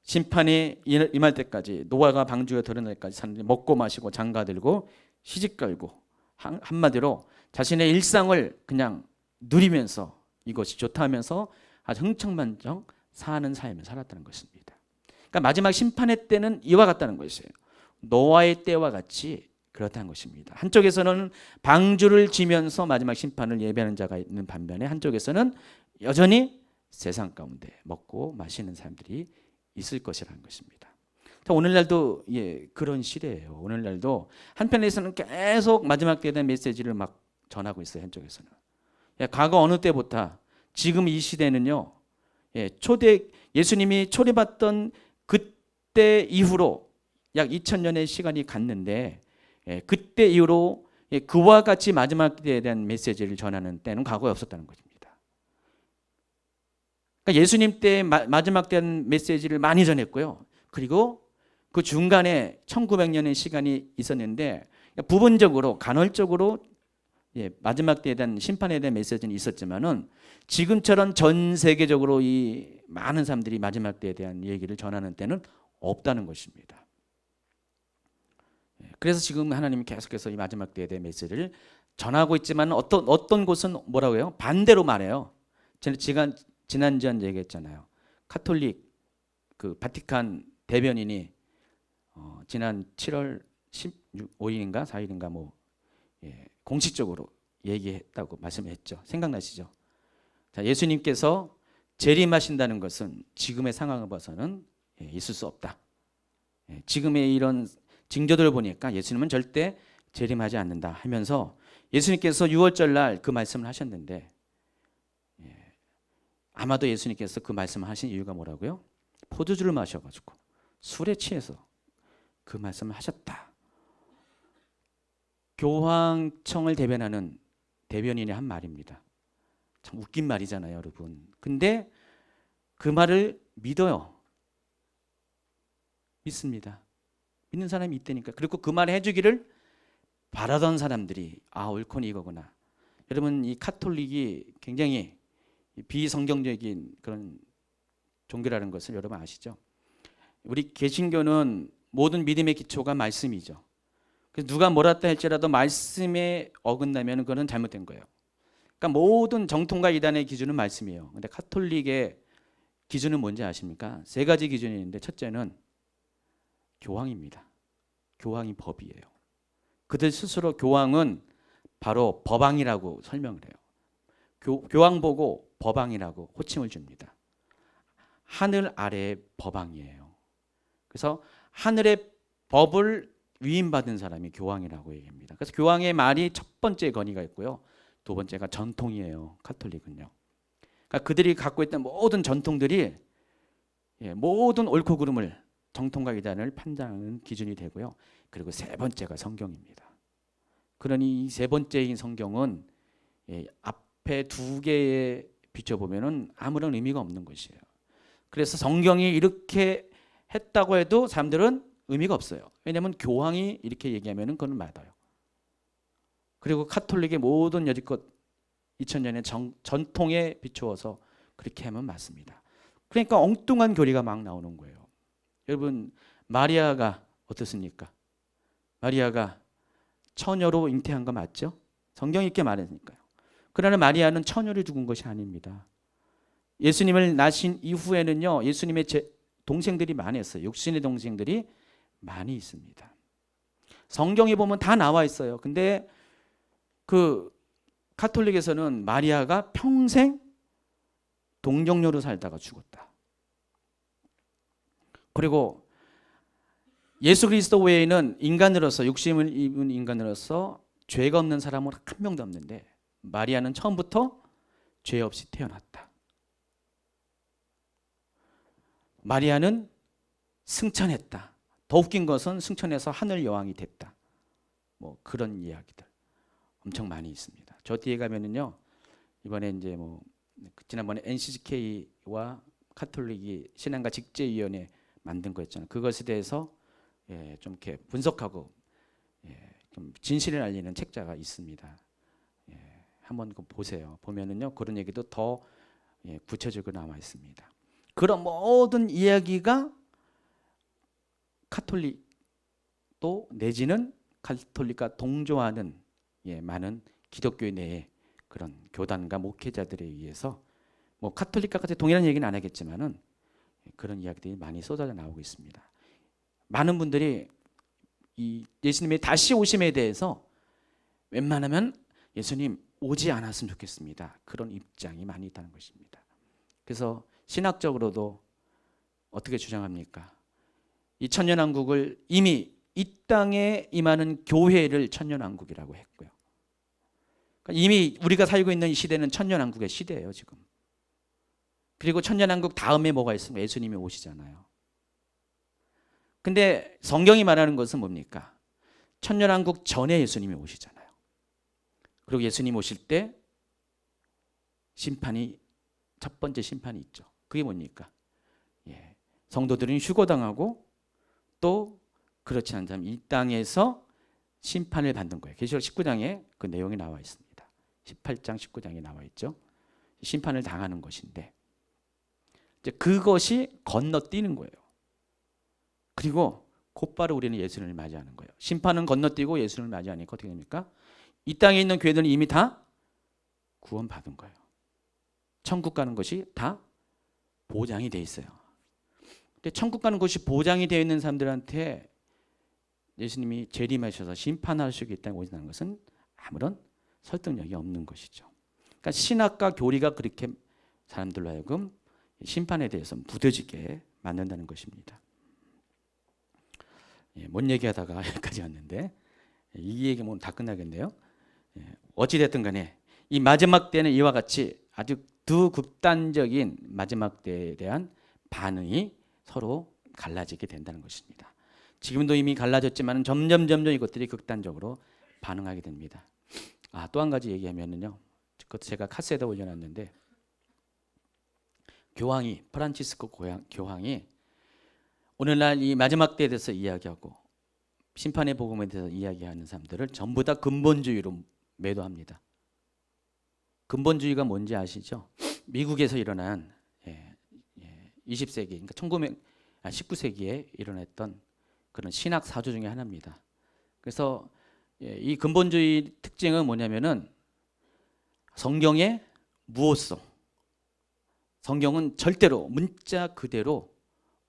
심판이 임할 때까지, 노아가 방주에 들어날 때까지 사람들이 먹고 마시고 장가들고 시집갈고, 한마디로 자신의 일상을 그냥 누리면서 이것이 좋다 하면서 아주 흥청만청 사는 삶을 살았다는 것입니다. 그러니까 마지막 심판의 때는 이와 같다는 것이에요. 노아의 때와 같이 그렇다는 것입니다. 한쪽에서는 방주를 지면서 마지막 심판을 예배하는 자가 있는 반면에, 한쪽에서는 여전히 세상 가운데 먹고 마시는 사람들이 있을 것이라는 것입니다. 오늘날도 그런 시대예요. 오늘날도 한편에서는 계속 마지막 때에 대한 메시지를 막 전하고 있어요. 한쪽에서는. 과거 어느 때보다 지금 이 시대는요, 예수님이 초대받던 그때 이후로 약 2000년의 시간이 갔는데, 그때 이후로 그와 같이 마지막 때에 대한 메시지를 전하는 때는 과거에 없었다는 것입니다. 그러니까 예수님 때 마지막 때의 메시지를 많이 전했고요. 그리고 그 중간에 1900년의 시간이 있었는데 부분적으로 간헐적으로 마지막 때에 대한 심판에 대한 메시지는 있었지만은 지금처럼 전 세계적으로 이 많은 사람들이 마지막 때에 대한 얘기를 전하는 때는 없다는 것입니다. 그래서 지금 하나님이 계속해서 이 마지막 때에 대한 메시지를 전하고 있지만 어떤 곳은 뭐라고 해요? 반대로 말해요. 지난주에 얘기했잖아요. 카톨릭 그 바티칸 대변인이 지난 7월 15일인가 4일인가 공식적으로 얘기했다고 말씀했죠. 생각나시죠? 자, 예수님께서 재림하신다는 것은 지금의 상황을 봐서는 있을 수 없다. 지금의 이런 징조들을 보니까 예수님은 절대 재림하지 않는다 하면서, 예수님께서 6월절 날 그 말씀을 하셨는데, 아마도 예수님께서 그 말씀을 하신 이유가 뭐라고요? 포도주를 마셔가지고 술에 취해서 그 말씀을 하셨다. 교황청을 대변하는 대변인이 한 말입니다. 참 웃긴 말이잖아요, 여러분. 근데 그 말을 믿어요. 믿습니다. 믿는 사람이 있다니까. 그리고 그 말을 해주기를 바라던 사람들이 옳거니 이거구나. 여러분, 이 카톨릭이 굉장히 비성경적인 그런 종교라는 것을 여러분 아시죠? 우리 개신교는 모든 믿음의 기초가 말씀이죠. 그래서 누가 뭐라 할지라도 말씀에 어긋나면 그거는 잘못된 거예요. 그러니까 모든 정통과 이단의 기준은 말씀이에요. 근데 카톨릭의 기준은 뭔지 아십니까? 3가지 기준이 있는데, 첫째는 교황입니다. 교황이 법이에요. 그들 스스로 교황은 바로 법왕이라고 설명을 해요. 교황 보고 법왕이라고 호칭을 줍니다. 하늘 아래의 법왕이에요. 그래서 하늘의 법을 위임받은 사람이 교황이라고 얘기합니다. 그래서 교황의 말이 첫 번째 권위가 있고요. 두 번째가 전통이에요. 카톨릭은요. 그러니까 그들이 갖고 있던 모든 전통들이 모든 옳고 그름을, 정통과 이단을 판단하는 기준이 되고요. 그리고 세 번째가 성경입니다. 그러니 이 세 번째인 성경은 앞에 두 개에 비춰보면은 아무런 의미가 없는 것이에요. 그래서 성경이 이렇게 했다고 해도 사람들은 의미가 없어요. 왜냐하면 교황이 이렇게 얘기하면은 그건 맞아요. 그리고 카톨릭의 모든 여지껏 2000년의 전통에 비추어서 그렇게 하면 맞습니다. 그러니까 엉뚱한 교리가 막 나오는 거예요. 여러분, 마리아가 어떻습니까? 마리아가 처녀로 잉태한 거 맞죠? 성경이 이렇게 말했으니까요. 그러나 마리아는 처녀를 죽은 것이 아닙니다. 예수님을 낳으신 이후에는요, 예수님의 동생들이 많았어요. 육신의 동생들이 많이 있습니다. 성경에 보면 다 나와 있어요. 근데 그 카톨릭에서는 마리아가 평생 동정녀로 살다가 죽었다. 그리고 예수 그리스도 외에는 인간으로서, 육신을 입은 인간으로서 죄가 없는 사람은 한 명도 없는데 마리아는 처음부터 죄 없이 태어났다. 마리아는 승천했다. 더 웃긴 것은 승천해서 하늘 여왕이 됐다. 뭐 그런 이야기들 엄청 많이 있습니다. 저 뒤에 가면은요, 이번에 이제 뭐 지난번에 NCCK와 카톨릭이 신앙과 직제위원회 만든 거 있잖아요. 그것에 대해서 좀 이렇게 분석하고 좀 진실을 알리는 책자가 있습니다. 한번 보세요. 보면은요, 그런 얘기도 더 구체적으로 나와 있습니다. 그런 모든 이야기가 카톨릭 또 내지는 카톨릭과 동조하는 많은 기독교 내의 그런 교단과 목회자들에 의해서 뭐 카톨릭과 같이 동일한 얘기는 안 하겠지만은 그런 이야기들이 많이 쏟아져 나오고 있습니다. 많은 분들이 이 예수님의 다시 오심에 대해서 웬만하면 예수님 오지 않았으면 좋겠습니다. 그런 입장이 많이 있다는 것입니다. 그래서 신학적으로도 어떻게 주장합니까? 이 천년왕국을 이미 이 땅에 임하는 교회를 천년왕국이라고 했고요. 그러니까 이미 우리가 살고 있는 이 시대는 천년왕국의 시대예요, 지금. 그리고 천년왕국 다음에 뭐가 있으면 예수님이 오시잖아요. 근데 성경이 말하는 것은 뭡니까? 천년왕국 전에 예수님이 오시잖아요. 그리고 예수님 오실 때 심판이, 첫 번째 심판이 있죠. 그게 뭡니까? 성도들은 휴거당하고 또 그렇지 않은 사람 이 땅에서 심판을 받는 거예요. 계시록 19장에 그 내용이 나와 있습니다. 18장 19장에 나와 있죠. 심판을 당하는 것인데 이제 그것이 건너뛰는 거예요. 그리고 곧바로 우리는 예수님을 맞이하는 거예요. 심판은 건너뛰고 예수님을 맞이하니까 어떻게 됩니까? 이 땅에 있는 교회들은 이미 다 구원받은 거예요. 천국 가는 것이 다 보장이 돼 있어요. 근데 천국 가는 것이 보장이 되어 있는 사람들한테 예수님이 재림하셔서 심판할 수 있다고 오신다는 것은 아무런 설득력이 없는 것이죠. 그러니까 신학과 교리가 그렇게 사람들로 하여금 심판에 대해서 무뎌지게 만든다는 것입니다. 뭔 얘기하다가 여기까지 왔는데 이 얘기면 다 끝나겠네요. 어찌됐든 간에 이 마지막 때는 이와 같이 아주 두 극단적인 마지막 때에 대한 반응이 서로 갈라지게 된다는 것입니다. 지금도 이미 갈라졌지만 점점 이것들이 극단적으로 반응하게 됩니다. 또 한 가지 얘기하면은요, 그것도 제가 카세트에 올려놨는데 프란치스코 교황이 오늘날 이 마지막 때에 대해서 이야기하고 심판의 복음에 대해서 이야기하는 사람들을 전부 다 근본주의로 매도합니다. 근본주의가 뭔지 아시죠? 미국에서 일어난 20세기, 그러니까 19세기에 일어났던 그런 신학 사조 중에 하나입니다. 그래서 이 근본주의 특징은 뭐냐면은 성경의 무호성, 성경은 절대로 문자 그대로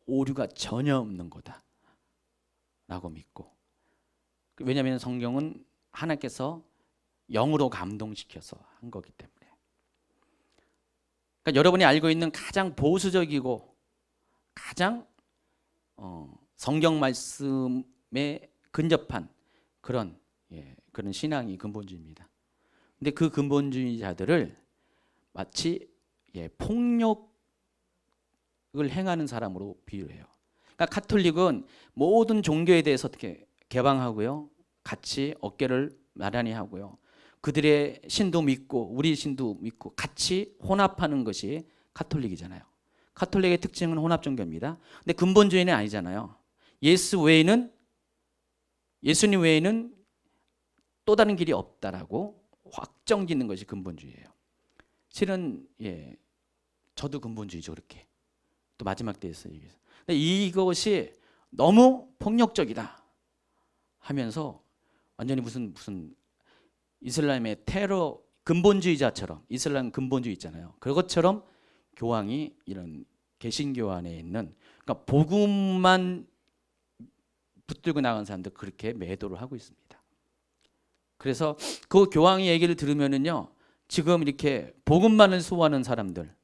오류가 전혀 없는 거다라고 믿고, 왜냐하면 성경은 하나님께서 영으로 감동시켜서 한 거기 때문에. 그러니까 여러분이 알고 있는 가장 보수적이고 가장 성경 말씀에 근접한 그런 신앙이 근본주의입니다. 근데 그 근본주의자들을 마치 폭력을 행하는 사람으로 비유해요. 그러니까 카톨릭은 모든 종교에 대해서 어떻게 개방하고요, 같이 어깨를 나란히 하고요. 그들의 신도 믿고 우리 신도 믿고 같이 혼합하는 것이 가톨릭이잖아요. 가톨릭의 특징은 혼합 종교입니다. 근데 근본주의는 아니잖아요. 예수님 외에는 또 다른 길이 없다라고 확정 짓는 것이 근본주의예요. 실은 저도 근본주의죠. 그렇게 또 마지막 때에서 얘기해서. 근데 이것이 너무 폭력적이다 하면서 완전히 무슨 이슬람의 테러 근본주의자처럼, 이슬람 근본주의 있잖아요. 그것처럼 교황이 이런 개신교 안에 있는, 그러니까 복음만 붙들고 나간 사람들 그렇게 매도를 하고 있습니다. 그래서 그 교황의 얘기를 들으면은요, 지금 이렇게 복음만을 소화하는 사람들,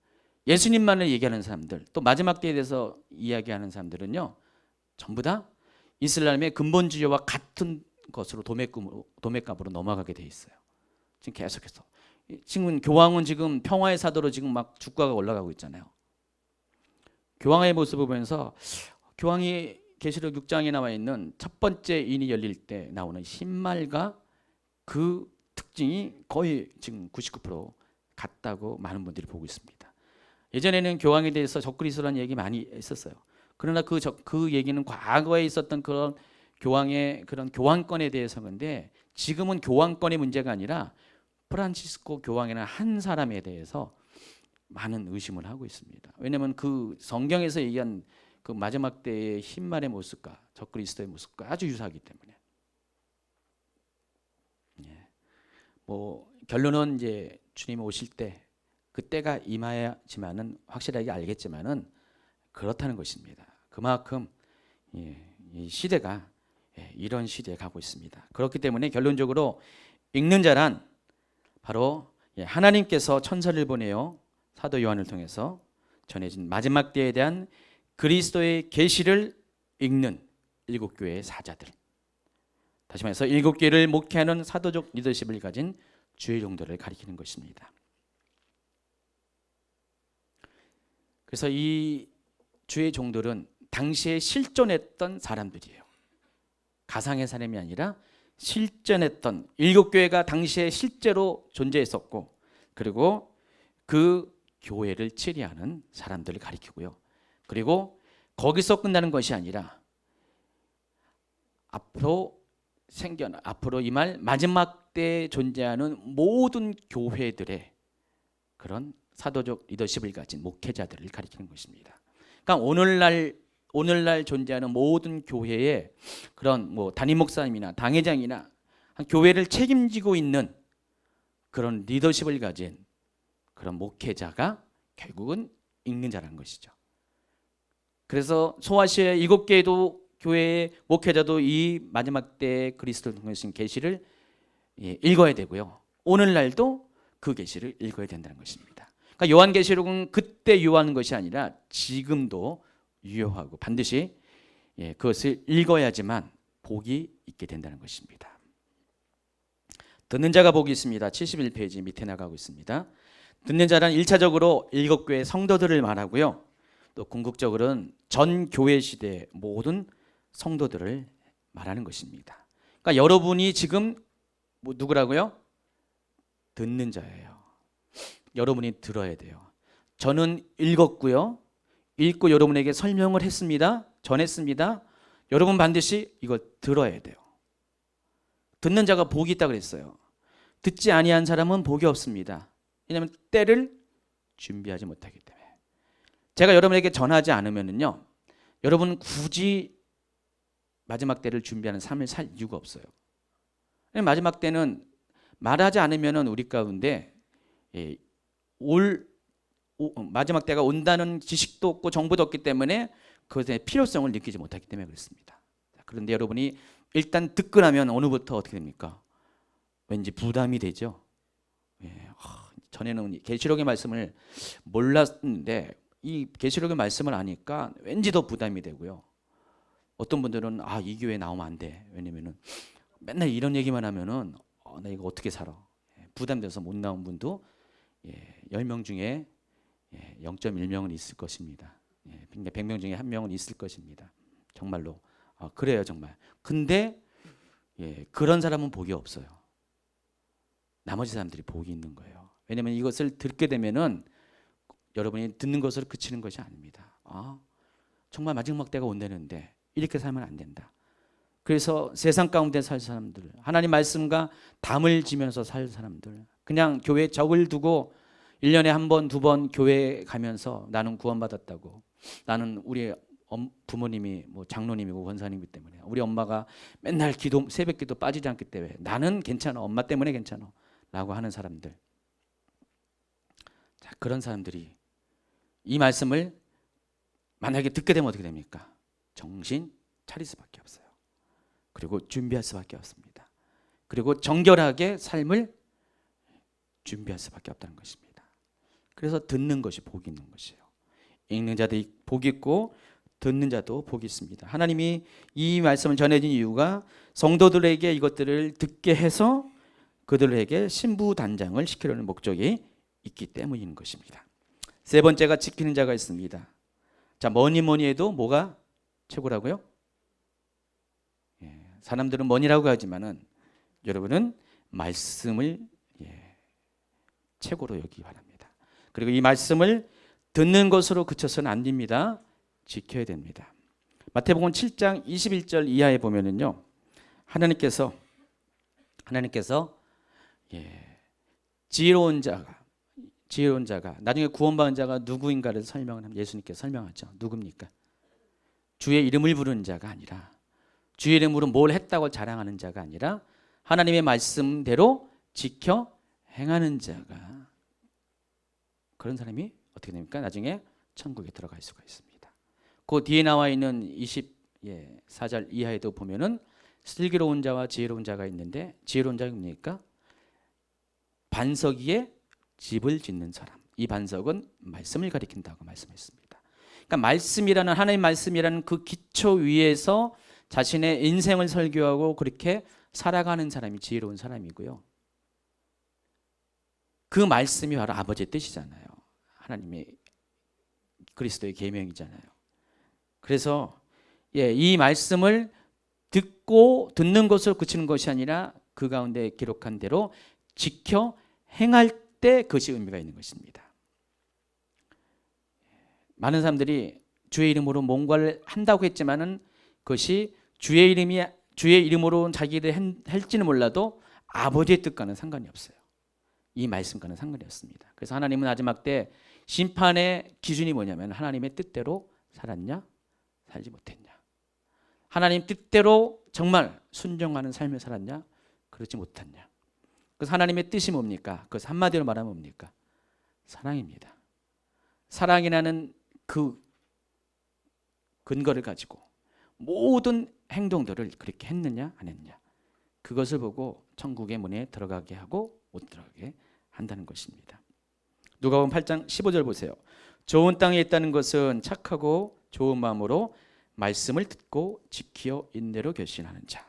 예수님만을 얘기하는 사람들, 또 마지막 때에 대해서 이야기하는 사람들은요, 전부 다 이슬람의 근본주의와 같은 것으로 도매값으로 넘어가게 돼 있어요. 지금 계속해서. 지금 교황은 지금 평화의 사도로 지금 막 주가가 올라가고 있잖아요. 교황의 모습을 보면서 교황이 계시록 6장에 나와 있는 첫 번째 인이 열릴 때 나오는 신말과 그 특징이 거의 지금 99% 같다고 많은 분들이 보고 있습니다. 예전에는 교황에 대해서 적그리스도라는 얘기 많이 했었어요. 그러나 그 얘기는 과거에 있었던 그런 교황의 그런 교황권에 대해서인데, 지금은 교황권의 문제가 아니라 프란치스코 교황이라는 한 사람에 대해서 많은 의심을 하고 있습니다. 왜냐하면 그 성경에서 얘기한 그 마지막 때의 흰말의 모습과 적그리스도의 모습과 아주 유사하기 때문에, 뭐 결론은 이제 주님 오실 때 그때가 임하야지만은 확실하게 알겠지만은 그렇다는 것입니다. 그만큼 이 시대가 이런 시대에 가고 있습니다. 그렇기 때문에 결론적으로 읽는 자란 바로 하나님께서 천사를 보내어 사도 요한을 통해서 전해진 마지막 때에 대한 그리스도의 계시를 읽는 일곱 교회의 사자들, 다시 말해서 일곱 교회를 목회하는 사도적 리더십을 가진 주의 종들을 가리키는 것입니다. 그래서 이 주의 종들은 당시에 실존했던 사람들이에요. 가상의 사람이 아니라 실존했던, 일곱 교회가 당시에 실제로 존재했었고, 그리고 그 교회를 치리하는 사람들을 가리키고요. 그리고 거기서 끝나는 것이 아니라 앞으로 임할 마지막 때에 존재하는 모든 교회들의 그런 사도적 리더십을 가진 목회자들을 가리키는 것입니다. 그러니까 오늘날 존재하는 모든 교회의 그런 뭐 담임 목사님이나 당회장이나 교회를 책임지고 있는 그런 리더십을 가진 그런 목회자가 결국은 읽는 자라는 것이죠. 그래서 소아시아 7개도 교회의 목회자도 이 마지막 때 그리스도를 통해서 계시를 읽어야 되고요. 오늘날도 그 계시를 읽어야 된다는 것입니다. 그러니까 요한계시록은 그때 유효하는 것이 아니라 지금도 유효하고 반드시 그것을 읽어야지만 복이 있게 된다는 것입니다. 듣는 자가 복이 있습니다. 71페이지 밑에 나가고 있습니다. 듣는 자란 1차적으로 일곱 교회 성도들을 말하고요. 또 궁극적으로는 전 교회 시대 모든 성도들을 말하는 것입니다. 그러니까 여러분이 지금 누구라고요? 듣는 자예요. 여러분이 들어야 돼요. 저는 읽었고요. 읽고 여러분에게 설명을 했습니다. 전했습니다. 여러분 반드시 이걸 들어야 돼요. 듣는 자가 복이 있다 그랬어요. 듣지 아니한 사람은 복이 없습니다. 왜냐하면 때를 준비하지 못하기 때문에. 제가 여러분에게 전하지 않으면요, 여러분 굳이 마지막 때를 준비하는 삶을 살 이유가 없어요. 마지막 때는 말하지 않으면 우리 가운데 마지막 때가 온다는 지식도 없고 정보도 없기 때문에 그것의 필요성을 느끼지 못하기 때문에 그렇습니다. 그런데 여러분이 일단 듣고 나면 어느부터 어떻게 됩니까? 왠지 부담이 되죠. 전에는 계시록의 말씀을 몰랐는데 이 계시록의 말씀을 아니까 왠지 더 부담이 되고요. 어떤 분들은 이 교회 나오면 안 돼. 왜냐면은 맨날 이런 얘기만 하면은 나 이거 어떻게 살아? 부담돼서 못 나온 분도 10명 중에 0.1명은 있을 것입니다. 100명 중에 1명은 있을 것입니다. 정말로 그래요, 정말. 근데 그런 사람은 복이 없어요. 나머지 사람들이 복이 있는 거예요. 왜냐하면 이것을 듣게 되면은 여러분이 듣는 것으로 그치는 것이 아닙니다. 정말 마지막 때가 온다는데 이렇게 살면 안 된다. 그래서 세상 가운데 살 사람들, 하나님 말씀과 담을 지면서 살 사람들, 그냥 교회에 적을 두고 1년에 한 번, 두 번 교회에 가면서 나는 구원받았다고, 나는 우리 부모님이 뭐 장로님이고 권사님이기 때문에, 우리 엄마가 맨날 기도, 새벽 기도 빠지지 않기 때문에 나는 괜찮아, 엄마 때문에 괜찮아 라고 하는 사람들, 자, 그런 사람들이 이 말씀을 만약에 듣게 되면 어떻게 됩니까? 정신 차릴 수밖에 없어요. 그리고 준비할 수밖에 없습니다. 그리고 정결하게 삶을 준비할 수밖에 없다는 것입니다. 그래서 듣는 것이 복이 있는 것이에요. 읽는 자도 복이 있고 듣는 자도 복이 있습니다. 하나님이 이 말씀을 전해진 이유가 성도들에게 이것들을 듣게 해서 그들에게 신부단장을 시키려는 목적이 있기 때문인 것입니다. 세 번째가 지키는 자가 있습니다. 자, 뭐니 해도 뭐가 최고라고요? 사람들은 뭐니라고 하지만은 여러분은 말씀을 최고로 여기기 바랍니다. 그리고 이 말씀을 듣는 것으로 그쳐서는 안 됩니다. 지켜야 됩니다. 마태복음 7장 21절 이하에 보면은요, 하나님께서 지혜로운 자가 나중에 구원받은 자가 누구인가를 설명을 하면 예수님께서 설명하죠. 누굽니까? 주의 이름을 부르는 자가 아니라, 주의 이름으로 뭘 했다고 자랑하는 자가 아니라 하나님의 말씀대로 지켜 행하는 자가, 그런 사람이 어떻게 됩니까? 나중에 천국에 들어갈 수가 있습니다. 그 뒤에 나와 있는 24절 이하에도 보면은 슬기로운 자와 지혜로운 자가 있는데, 지혜로운 자가 뭡니까? 반석 위에 집을 짓는 사람. 이 반석은 말씀을 가리킨다고 말씀했습니다. 그러니까 말씀이라는, 하나님의 말씀이라는 그 기초 위에서 자신의 인생을 설교하고 그렇게 살아가는 사람이 지혜로운 사람이고요. 그 말씀이 바로 아버지의 뜻이잖아요. 하나님의 그리스도의 계명이잖아요. 그래서 이 말씀을 듣는 것으로 그치는 것이 아니라 그 가운데 기록한 대로 지켜 행할 때 그것이 의미가 있는 것입니다. 많은 사람들이 주의 이름으로 뭔가를 한다고 했지만은 그것이 주의 이름으로 자기들이 할지는 몰라도 아버지의 뜻과는 상관이 없어요. 이 말씀과는 상관이 없습니다. 그래서 하나님은 마지막 때 심판의 기준이 뭐냐면 하나님의 뜻대로 살았냐, 살지 못했냐. 하나님 뜻대로 정말 순종하는 삶을 살았냐, 그렇지 못했냐. 그래서 하나님의 뜻이 뭡니까? 그것을 한마디로 말하면 뭡니까? 사랑입니다. 사랑이라는 그 근거를 가지고 모든 행동들을 그렇게 했느냐 안 했느냐, 그것을 보고 천국의 문에 들어가게 하고 못 들어가게 한다는 것입니다. 누가복음 8장 15절 보세요. 좋은 땅에 있다는 것은 착하고 좋은 마음으로 말씀을 듣고 지키어 인내로 결신하는 자.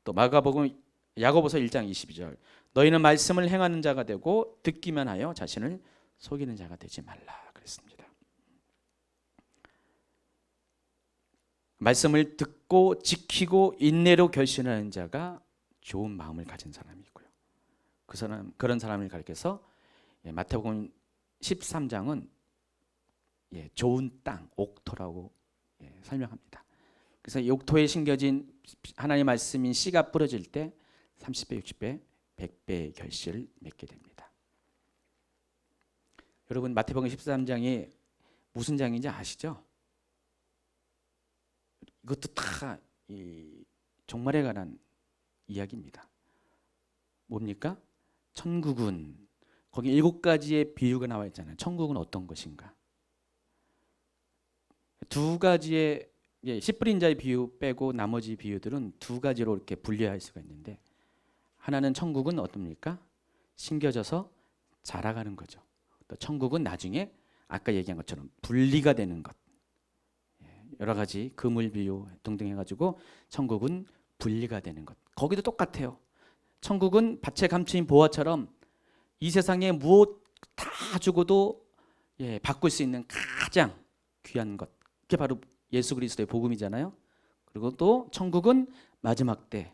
또 야고보서 1장 22절. 너희는 말씀을 행하는 자가 되고 듣기만 하여 자신을 속이는 자가 되지 말라 그랬습니다. 말씀을 듣고 지키고 인내로 결신하는 자가 좋은 마음을 가진 사람이고요. 그런 사람을 가리켜서 마태복음 13장은 좋은 땅, 옥토라고 설명합니다. 그래서 이 옥토에 심겨진 하나님의 말씀인 씨가 뿌려질 때 30배, 60배, 100배의 결실을 맺게 됩니다. 여러분, 마태복음 13장이 무슨 장인지 아시죠? 이것도 다 이 종말에 관한 이야기입니다. 뭡니까? 천국은, 거기 7가지의 비유가 나와 있잖아요. 천국은 어떤 것인가? 두 가지의 씨 뿌린 자의 비유 빼고 나머지 비유들은 두 가지로 이렇게 분리할 수가 있는데, 하나는 천국은 어떻습니까? 심겨져서 자라가는 거죠. 또 천국은 나중에 아까 얘기한 것처럼 분리가 되는 것. 여러 가지 그물 비유 등등 해가지고 천국은 분리가 되는 것. 거기도 똑같아요. 천국은 밭에 감추인 보화처럼 이 세상에 무엇 다 주고도 바꿀 수 있는 가장 귀한 것. 그게 바로 예수 그리스도의 복음이잖아요. 그리고 또 천국은 마지막 때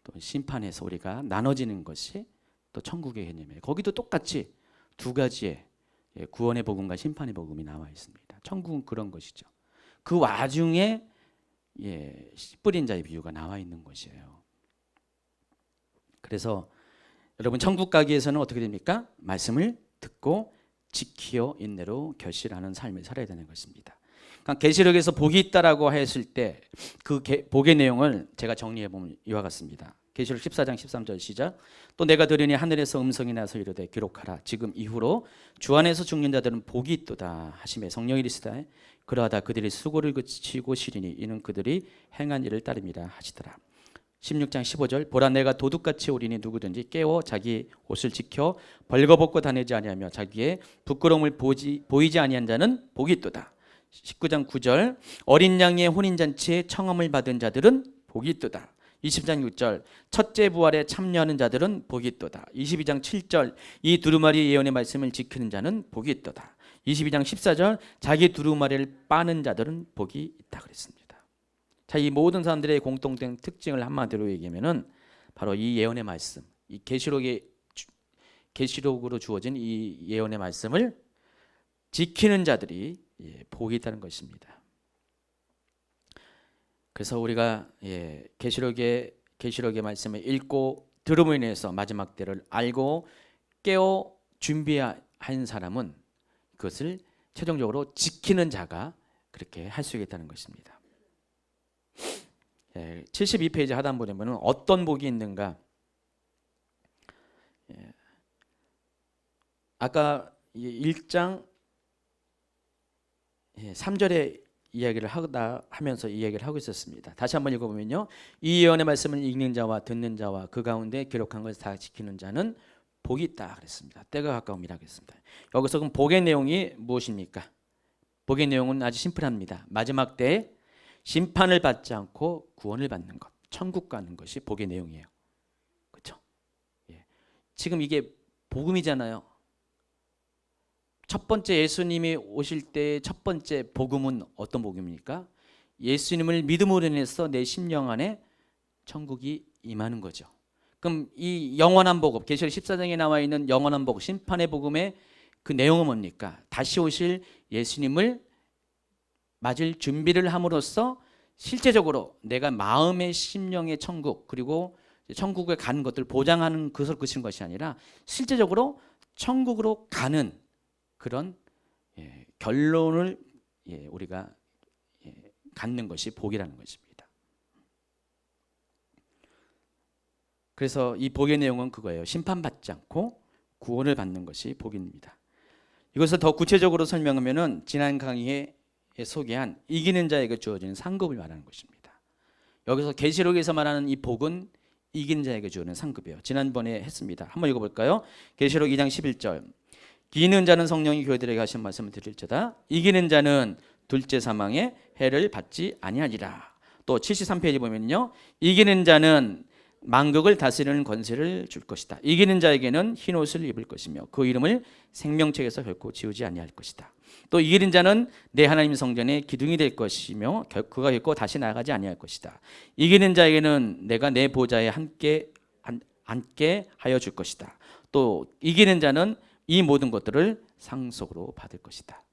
또 심판에서 우리가 나눠지는 것이 또 천국의 개념이에요. 거기도 똑같이 두 가지의 구원의 복음과 심판의 복음이 나와 있습니다. 천국은 그런 것이죠. 그 와중에 씨 뿌린 자의 비유가 나와 있는 것이에요. 그래서 여러분 천국 가기 위해서는 어떻게 됩니까? 말씀을 듣고 지키어 인내로 결실하는 삶을 살아야 되는 것입니다. 그러니까 계시록에서 복이 있다라고 했을 때 그 복의 내용을 제가 정리해 보면 이와 같습니다. 계시록 14장 13절 시작. 또 내가 들으니 하늘에서 음성이 나서 이르되 기록하라. 지금 이후로 주 안에서 죽는 자들은 복이 있도다 하시매 성령이 이르시되 그러하다 그들이 수고를 그치고 쉬리니 이는 그들이 행한 일을 따름이라 하시더라. 16장 15절 보라 내가 도둑같이 오리니 누구든지 깨워 자기 옷을 지켜 벌거벗고 다니지 아니하며 자기의 부끄러움을 보이지 아니한 자는 복이 있도다. 19장 9절 어린 양의 혼인잔치에 청함을 받은 자들은 복이 있도다. 20장 6절 첫째 부활에 참여하는 자들은 복이 있도다. 22장 7절 이 두루마리 예언의 말씀을 지키는 자는 복이 있도다. 22장 14절 자기 두루마리를 빠는 자들은 복이 있다 그랬습니다. 자, 이 모든 사람들의 공통된 특징을 한마디로 얘기하면은 바로 이 예언의 말씀, 이 계시록으로 주어진 이 예언의 말씀을 지키는 자들이 복이 있다는 것입니다. 그래서 우리가 계시록의 말씀을 읽고 들음으로 인해서 마지막 때를 알고 깨어 준비한 사람은 그것을 최종적으로 지키는 자가 그렇게 할 수 있다는 것입니다. 72페이지 하단부에 보면 어떤 복이 있는가? 아까 1장 3절에 이야기를 하면서 이야기를 하고 있었습니다. 다시 한번 읽어보면요. 이 예언의 말씀을 읽는 자와 듣는 자와 그 가운데 기록한 것을 다 지키는 자는 복이 있다 그랬습니다. 때가 가까움이라 그랬습니다. 여기서 그럼 복의 내용이 무엇입니까? 복의 내용은 아주 심플합니다. 마지막 때에 심판을 받지 않고 구원을 받는 것, 천국 가는 것이 복의 내용이에요. 그렇죠? 지금 이게 복음이잖아요. 첫 번째 예수님이 오실 때 첫 번째 복음은 어떤 복음입니까? 예수님을 믿음으로 인해서 내 심령 안에 천국이 임하는 거죠. 그럼 이 영원한 복음, 계시록 14장에 나와 있는 영원한 복음, 심판의 복음의 그 내용은 뭡니까? 다시 오실 예수님을 맞을 준비를 함으로써 실제적으로 내가 마음의 심령의 천국 그리고 천국에 가는 것들 보장하는 것을 그친 것이 아니라 실제적으로 천국으로 가는 그런 결론을 우리가 갖는 것이 복이라는 것입니다. 그래서 이 복의 내용은 그거예요. 심판받지 않고 구원을 받는 것이 복입니다. 이것을 더 구체적으로 설명하면은 지난 강의에 소개한 이기는 자에게 주어지는 상급을 말하는 것입니다. 여기서 계시록에서 말하는 이 복은 이기는 자에게 주어지는 상급이에요. 지난번에 했습니다. 한번 읽어볼까요? 계시록 2장 11절 이기는 자는 성령이 교회들에게 하신 말씀을 들을지어다. 이기는 자는 둘째 사망의 해를 받지 아니하리라. 또 73페이지 보면요. 이기는 자는 만국을 다스리는 권세를 줄 것이다. 이기는 자에게는 흰 옷을 입을 것이며 그 이름을 생명책에서 결코 지우지 아니할 것이다. 또 이기는 자는 내 하나님 성전의 기둥이 될 것이며 그가 결코 다시 나가지 아니할 것이다. 이기는 자에게는 내가 내 보좌에 함께 앉게 하여 줄 것이다. 또 이기는 자는 이 모든 것들을 상속으로 받을 것이다.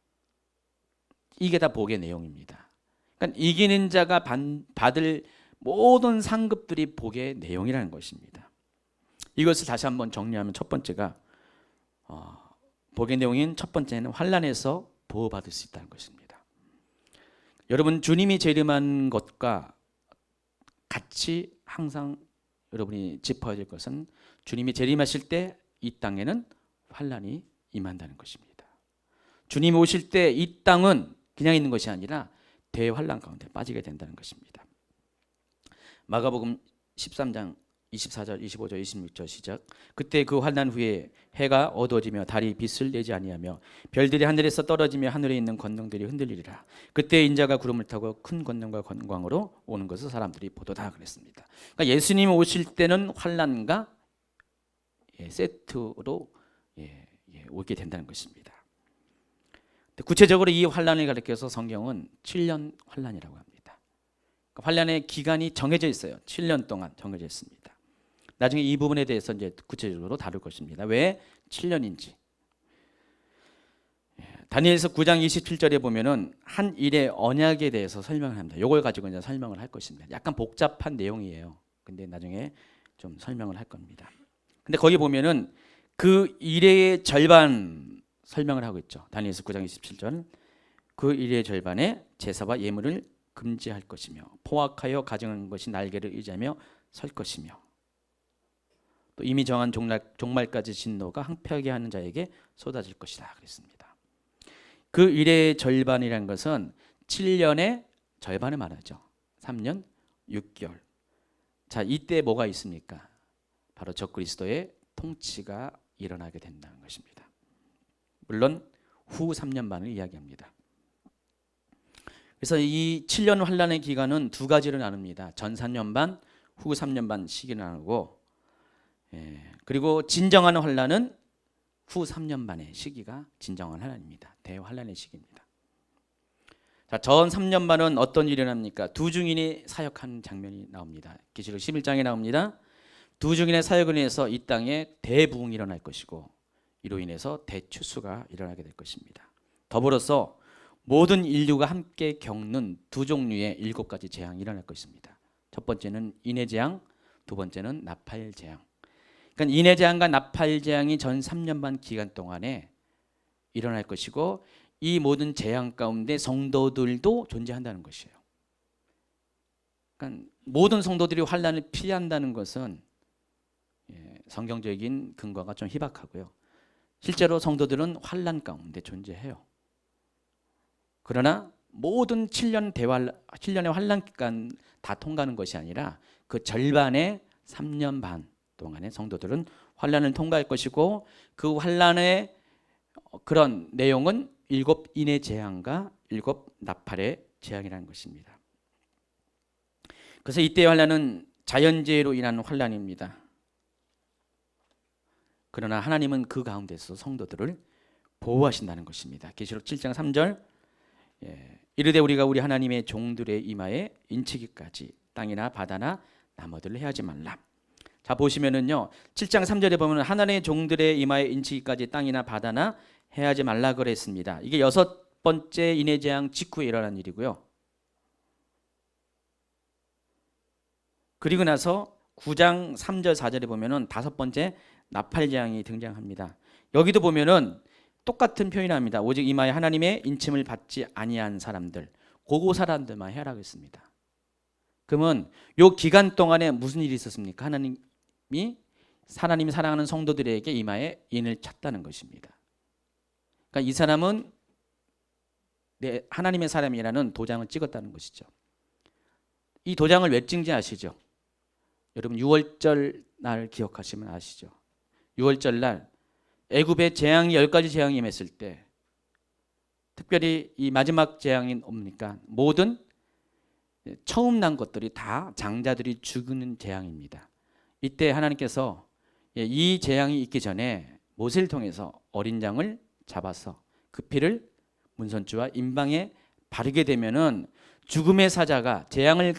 이게 다 복의 내용입니다. 그러니까 이기는 자가 받을 모든 상급들이 복의 내용이라는 것입니다. 이것을 다시 한번 정리하면 첫 번째가 복의 내용인 첫 번째는 환난에서 보호받을 수 있다는 것입니다. 여러분 주님이 재림한 것과 같이 항상 여러분이 짚어야 될 것은 주님이 재림하실 때 이 땅에는 환난이 임한다는 것입니다. 주님이 오실 때 이 땅은 그냥 있는 것이 아니라 대환난 가운데 빠지게 된다는 것입니다. 마가복음 13장 24절, 25절, 26절 시작. 그때 그 환난 후에 해가 어두워지며 달이 빛을 내지 아니하며 별들이 하늘에서 떨어지며 하늘에 있는 권능들이 흔들리리라. 그때 인자가 구름을 타고 큰 권능과 건광으로 오는 것을 사람들이 보도다 그랬습니다. 그러니까 예수님이 오실 때는 환난과 세트로 오게 된다는 것입니다. 구체적으로 이 환난을 가리켜서 성경은 7년 환난이라고 합니다. 환난의 기간이 정해져 있어요. 7년 동안 정해져 있습니다. 나중에 이 부분에 대해서 이제 구체적으로 다룰 것입니다. 왜 7년인지. 다니엘서 9장 27절에 보면은 한 일의 언약에 대해서 설명을 합니다. 이걸 가지고 이제 설명을 할 것입니다. 약간 복잡한 내용이에요. 근데 나중에 좀 설명을 할 겁니다. 근데 거기 보면은 그 일의 절반 설명을 하고 있죠. 다니엘서 9장 27절. 그 일의 절반에 제사와 예물을 금지할 것이며 포악하여 가증한 것이 날개를 의지하며 설 것이며 또 이미 정한 종말까지 진노가 항폐하게 하는 자에게 쏟아질 것이다 그랬습니다. 그 일의 절반이라는 것은 7년의 절반을 말하죠. 3년 6개월. 자, 이때 뭐가 있습니까? 바로 적그리스도의 통치가 일어나게 된다는 것입니다. 물론 후 3년 반을 이야기합니다. 그래서 이 7년 환란의 기간은 두 가지로 나눕니다. 전 3년 반, 후 3년 반 시기를 나누고, 그리고 진정한 환란은 후 3년 반의 시기가 진정한 환란입니다. 대환란의 시기입니다. 자, 전 3년 반은 어떤 일이 일어납니까? 두 증인이 사역하는 장면이 나옵니다. 계시록 11장에 나옵니다. 두 증인의 사역을 인해서 이 땅에 대부흥이 일어날 것이고 이로 인해서 대추수가 일어나게 될 것입니다. 더불어서 모든 인류가 함께 겪는 두 종류의 7가지 재앙이 일어날 것입니다. 첫 번째는 인해 재앙, 두 번째는 나팔 재앙. 그러니까 인해 재앙과 나팔 재앙이 전 3년 반 기간 동안에 일어날 것이고 이 모든 재앙 가운데 성도들도 존재한다는 것이에요. 그러니까 모든 성도들이 환난을 피한다는 것은 성경적인 근거가 좀 희박하고요. 실제로 성도들은 환난 가운데 존재해요. 그러나 모든 7년의 환난 기간 다 통과하는 것이 아니라 그 절반의 3년 반 동안의 성도들은 환난을 통과할 것이고 그 환난의 그런 내용은 7 인의 재앙과 7 나팔의 재앙이라는 것입니다. 그래서 이때의 환난은 자연재해로 인한 환난입니다. 그러나 하나님은 그 가운데서 성도들을 보호하신다는 것입니다. 계시록 7장 3절 이르되 우리가 우리 하나님의 종들의 이마에 인치기까지 땅이나 바다나 나무들을 해하지 말라. 자, 보시면은요 7장 3절에 보면 하나님의 종들의 이마에 인치기까지 땅이나 바다나 해하지 말라 그랬습니다. 이게 6번째 인해 재앙 직후에 일어난 일이고요. 그리고 나서 9장 3절 4절에 보면은 5번째 나팔 재앙이 등장합니다. 여기도 보면은 똑같은 표현합니다. 오직 이마에 하나님의 인침을 받지 아니한 사람들, 고고 사람들만 해라고 했습니다. 그러면 요 기간 동안에 무슨 일이 있었습니까? 하나님이 사랑하는 성도들에게 이마에 인을 찼다는 것입니다. 그러니까 이 사람은 하나님의 사람이라는 도장을 찍었다는 것이죠. 이 도장을 왜 찍는지 아시죠? 여러분 6월절 날 기억하시면 아시죠? 6월절 날 애굽의 재앙이 10가지 재앙이 임했을 때 특별히 이 마지막 재앙이 뭡니까? 모든 처음 난 것들이 다 장자들이 죽는 재앙입니다. 이때 하나님께서 이 재앙이 있기 전에 모세를 통해서 어린 양을 잡아서 그 피를 문선주와 임방에 바르게 되면은 죽음의 사자가 재앙을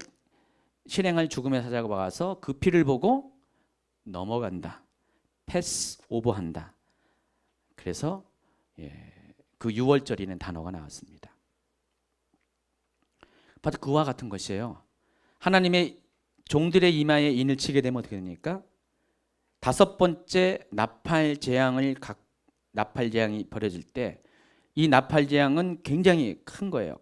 실행할 죽음의 사자가 와서 그 피를 보고 넘어간다. 패스 오버한다. 그래서 그 6월절이라는 단어가 나왔습니다. 바로 그와 같은 것이에요. 하나님의 종들의 이마에 인을 치게 되면 어떻게 됩니까? 5번째 나팔 재앙이 벌어질 때 이 나팔 재앙은 굉장히 큰 거예요.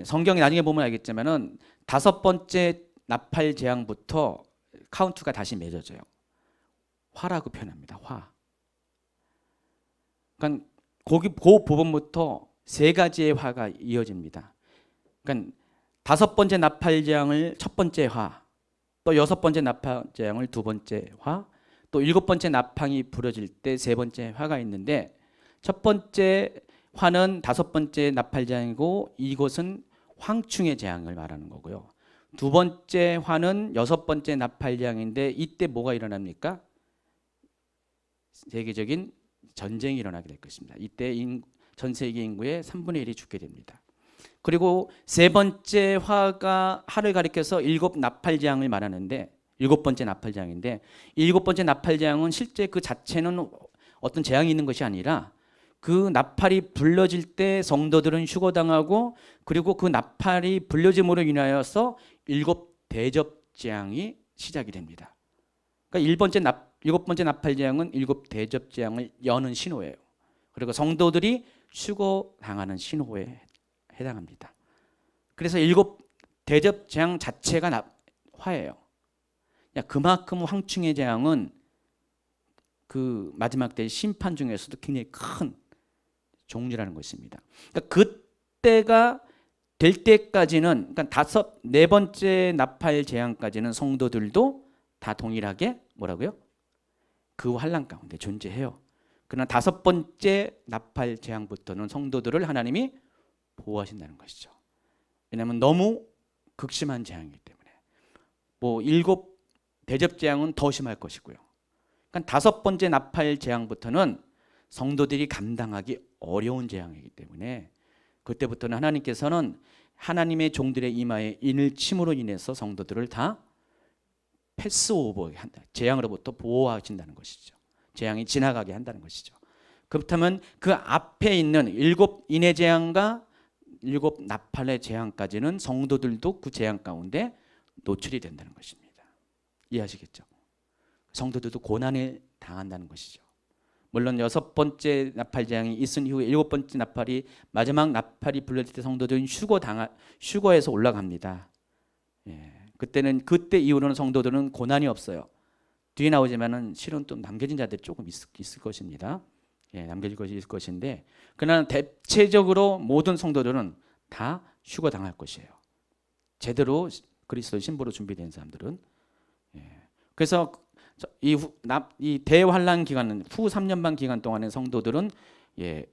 성경에 나중에 보면 알겠지만은 5번째 나팔 재앙부터 카운트가 다시 맺어져요. 화라고 표현합니다. 화. 그러니까 그 부분부터 3가지의 화가 이어집니다. 그러니까 5번째 나팔 재앙을 첫 번째 화, 또 6번째 나팔 재앙을 2번째 화, 또 7번째 나팔이 부러질 때 3번째 화가 있는데 첫 번째 화는 5번째 나팔 재앙이고 이곳은 황충의 재앙을 말하는 거고요. 2번째 화는 6번째 나팔 재앙인데 이때 뭐가 일어납니까? 세계적인 전쟁이 일어나게 될 것입니다. 이때 전 세계 인구의 3분의 1이 죽게 됩니다. 그리고 3번째 화가 하를 가리켜서 7 나팔 재앙을 말하는데 일곱 번째 나팔장인데, 일곱 번째 나팔장은 실제 그 자체는 어떤 재앙이 있는 것이 아니라 그 나팔이 불려질 때 성도들은 휴거당하고, 그리고 그 나팔이 불려짐으로 인하여서 일곱 대접 재앙이 시작이 됩니다. 그러니까 일곱 번째 나팔재앙은 일곱 대접 재앙을 여는 신호예요. 그리고 성도들이 휴거당하는 신호에 해당합니다. 그래서 일곱 대접 재앙 자체가 화예요. 그만큼 황충의 재앙은 그 마지막 때의 심판 중에서도 굉장히 큰 종류라는 것입니다. 그러니까 그때가 될 때까지는, 그러니까 네 번째 나팔 재앙까지는 성도들도 다 동일하게 뭐라고요? 그 환난 가운데 존재해요. 그러나 다섯 번째 나팔 재앙부터는 성도들을 하나님이 보호하신다는 것이죠. 왜냐하면 너무 극심한 재앙이기 때문에. 뭐 일곱 대접 재앙은 더 심할 것이고요. 그러니까 다섯 번째 나팔 재앙부터는 성도들이 감당하기 어려운 재앙이기 때문에 그때부터는 하나님께서는 하나님의 종들의 이마에 인을 침으로 인해서 성도들을 다 패스오버 한다. 재앙으로부터 보호하신다는 것이죠. 재앙이 지나가게 한다는 것이죠. 그렇다면 그 앞에 있는 일곱 인의 재앙과 일곱 나팔의 재앙까지는 성도들도 그 재앙 가운데 노출이 된다는 것입니다. 이해하시겠죠? 성도들도 고난을 당한다는 것이죠. 물론 여섯 번째 나팔 재앙이 있은 이후에 일곱 번째 나팔이, 마지막 나팔이 불려질 때 성도들은 휴거에서 올라갑니다. 예. 그때 이후로는 성도들은 고난이 없어요. 뒤에 나오지만은 실은 또 남겨진 자들이 조금 있을 것입니다. 예, 남겨질 것이 있을 것인데, 그러나 대체적으로 모든 성도들은 다 휴거당할 것이에요. 제대로 그리스도의 신부로 준비된 사람들은. 예. 그래서 이 대환란 기간은 후 3년 반 기간 동안의 성도들은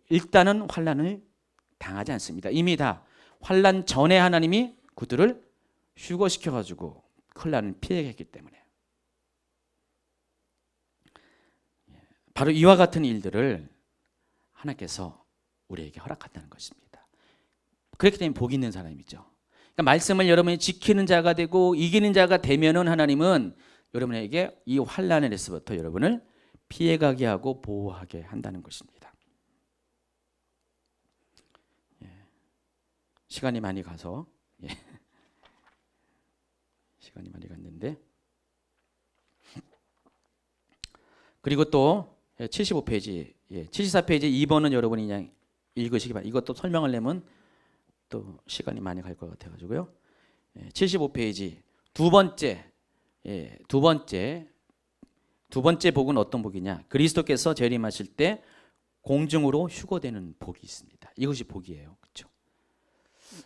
일단은 환란을 당하지 않습니다. 이미 다 환란 전에 하나님이 그들을 휴거시켜가지고 환란을 피해갔기 때문에. 바로 이와 같은 일들을 하나님께서 우리에게 허락한다는 것입니다. 그렇기 때문에 복이 있는 사람이죠. 그러니까 말씀을 여러분이 지키는 자가 되고 이기는 자가 되면은 하나님은 여러분에게 이 환란에서부터 여러분을 피해가게 하고 보호하게 한다는 것입니다. 시간이 많이 가서 시간이 많이 갔는데, 그리고 또 75페이지, 74페이지 2번은 여러분이 그냥 읽으시기 바랍니다. 이것도 설명을 내면 또 시간이 많이 갈 것 같아가지고요. 75페이지 두 번째 복은 어떤 복이냐? 그리스도께서 재림하실 때 공중으로 휴거되는 복이 있습니다. 이것이 복이에요. 그렇죠?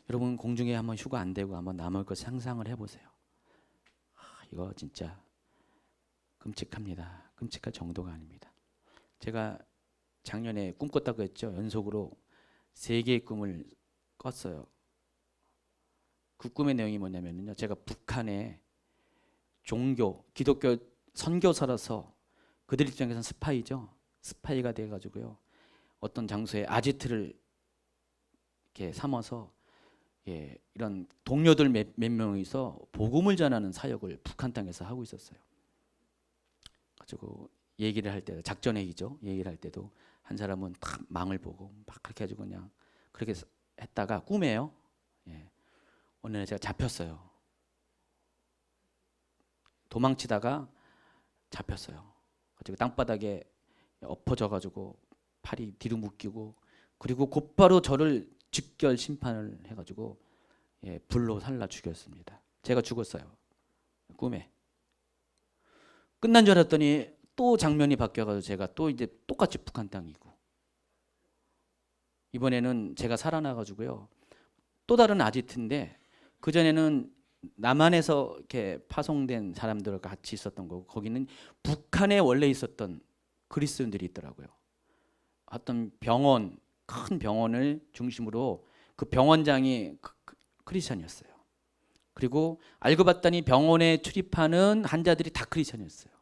여러분 공중에 한번 휴거 안 되고 한번 남을 것 상상을 해보세요. 이거 진짜 끔찍합니다. 끔찍할 정도가 아닙니다. 제가 작년에 꿈꿨다고 했죠. 연속으로 3개의 꿈을 꿨어요. 그 꿈의 내용이 뭐냐면요, 제가 북한에 기독교 선교사라서 그들 입장에서는 스파이죠. 스파이가 돼가지고요, 어떤 장소에 아지트를 이렇게 삼아서 이런 동료들 몇 명이서 복음을 전하는 사역을 북한 땅에서 하고 있었어요. 가지고 얘기를 할 때, 작전회의죠. 얘기를 할 때도 한 사람은 탁 망을 보고 막 그렇게 해가지고 그냥 그렇게 했다가 꿈에요. 어느 날 제가 잡혔어요. 도망치다가 잡혔어요. 가지고 땅바닥에 엎어져가지고 팔이 뒤로 묶이고, 그리고 곧바로 저를 직결 심판을 해가지고 불로 살라 죽였습니다. 제가 죽었어요. 꿈에. 끝난 줄 알았더니 또 장면이 바뀌어가지고 제가 또 이제 똑같이 북한 땅이고, 이번에는 제가 살아나가지고요, 또 다른 아지트인데 그전에는 남한에서 이렇게 파송된 사람들과 같이 있었던 거고, 거기는 북한에 원래 있었던 그리스도인들이 있더라고요. 어떤 큰 병원을 중심으로 그 병원장이 크리스천이었어요. 그리고 알고 봤더니 병원에 출입하는 환자들이 다 크리스천이었어요.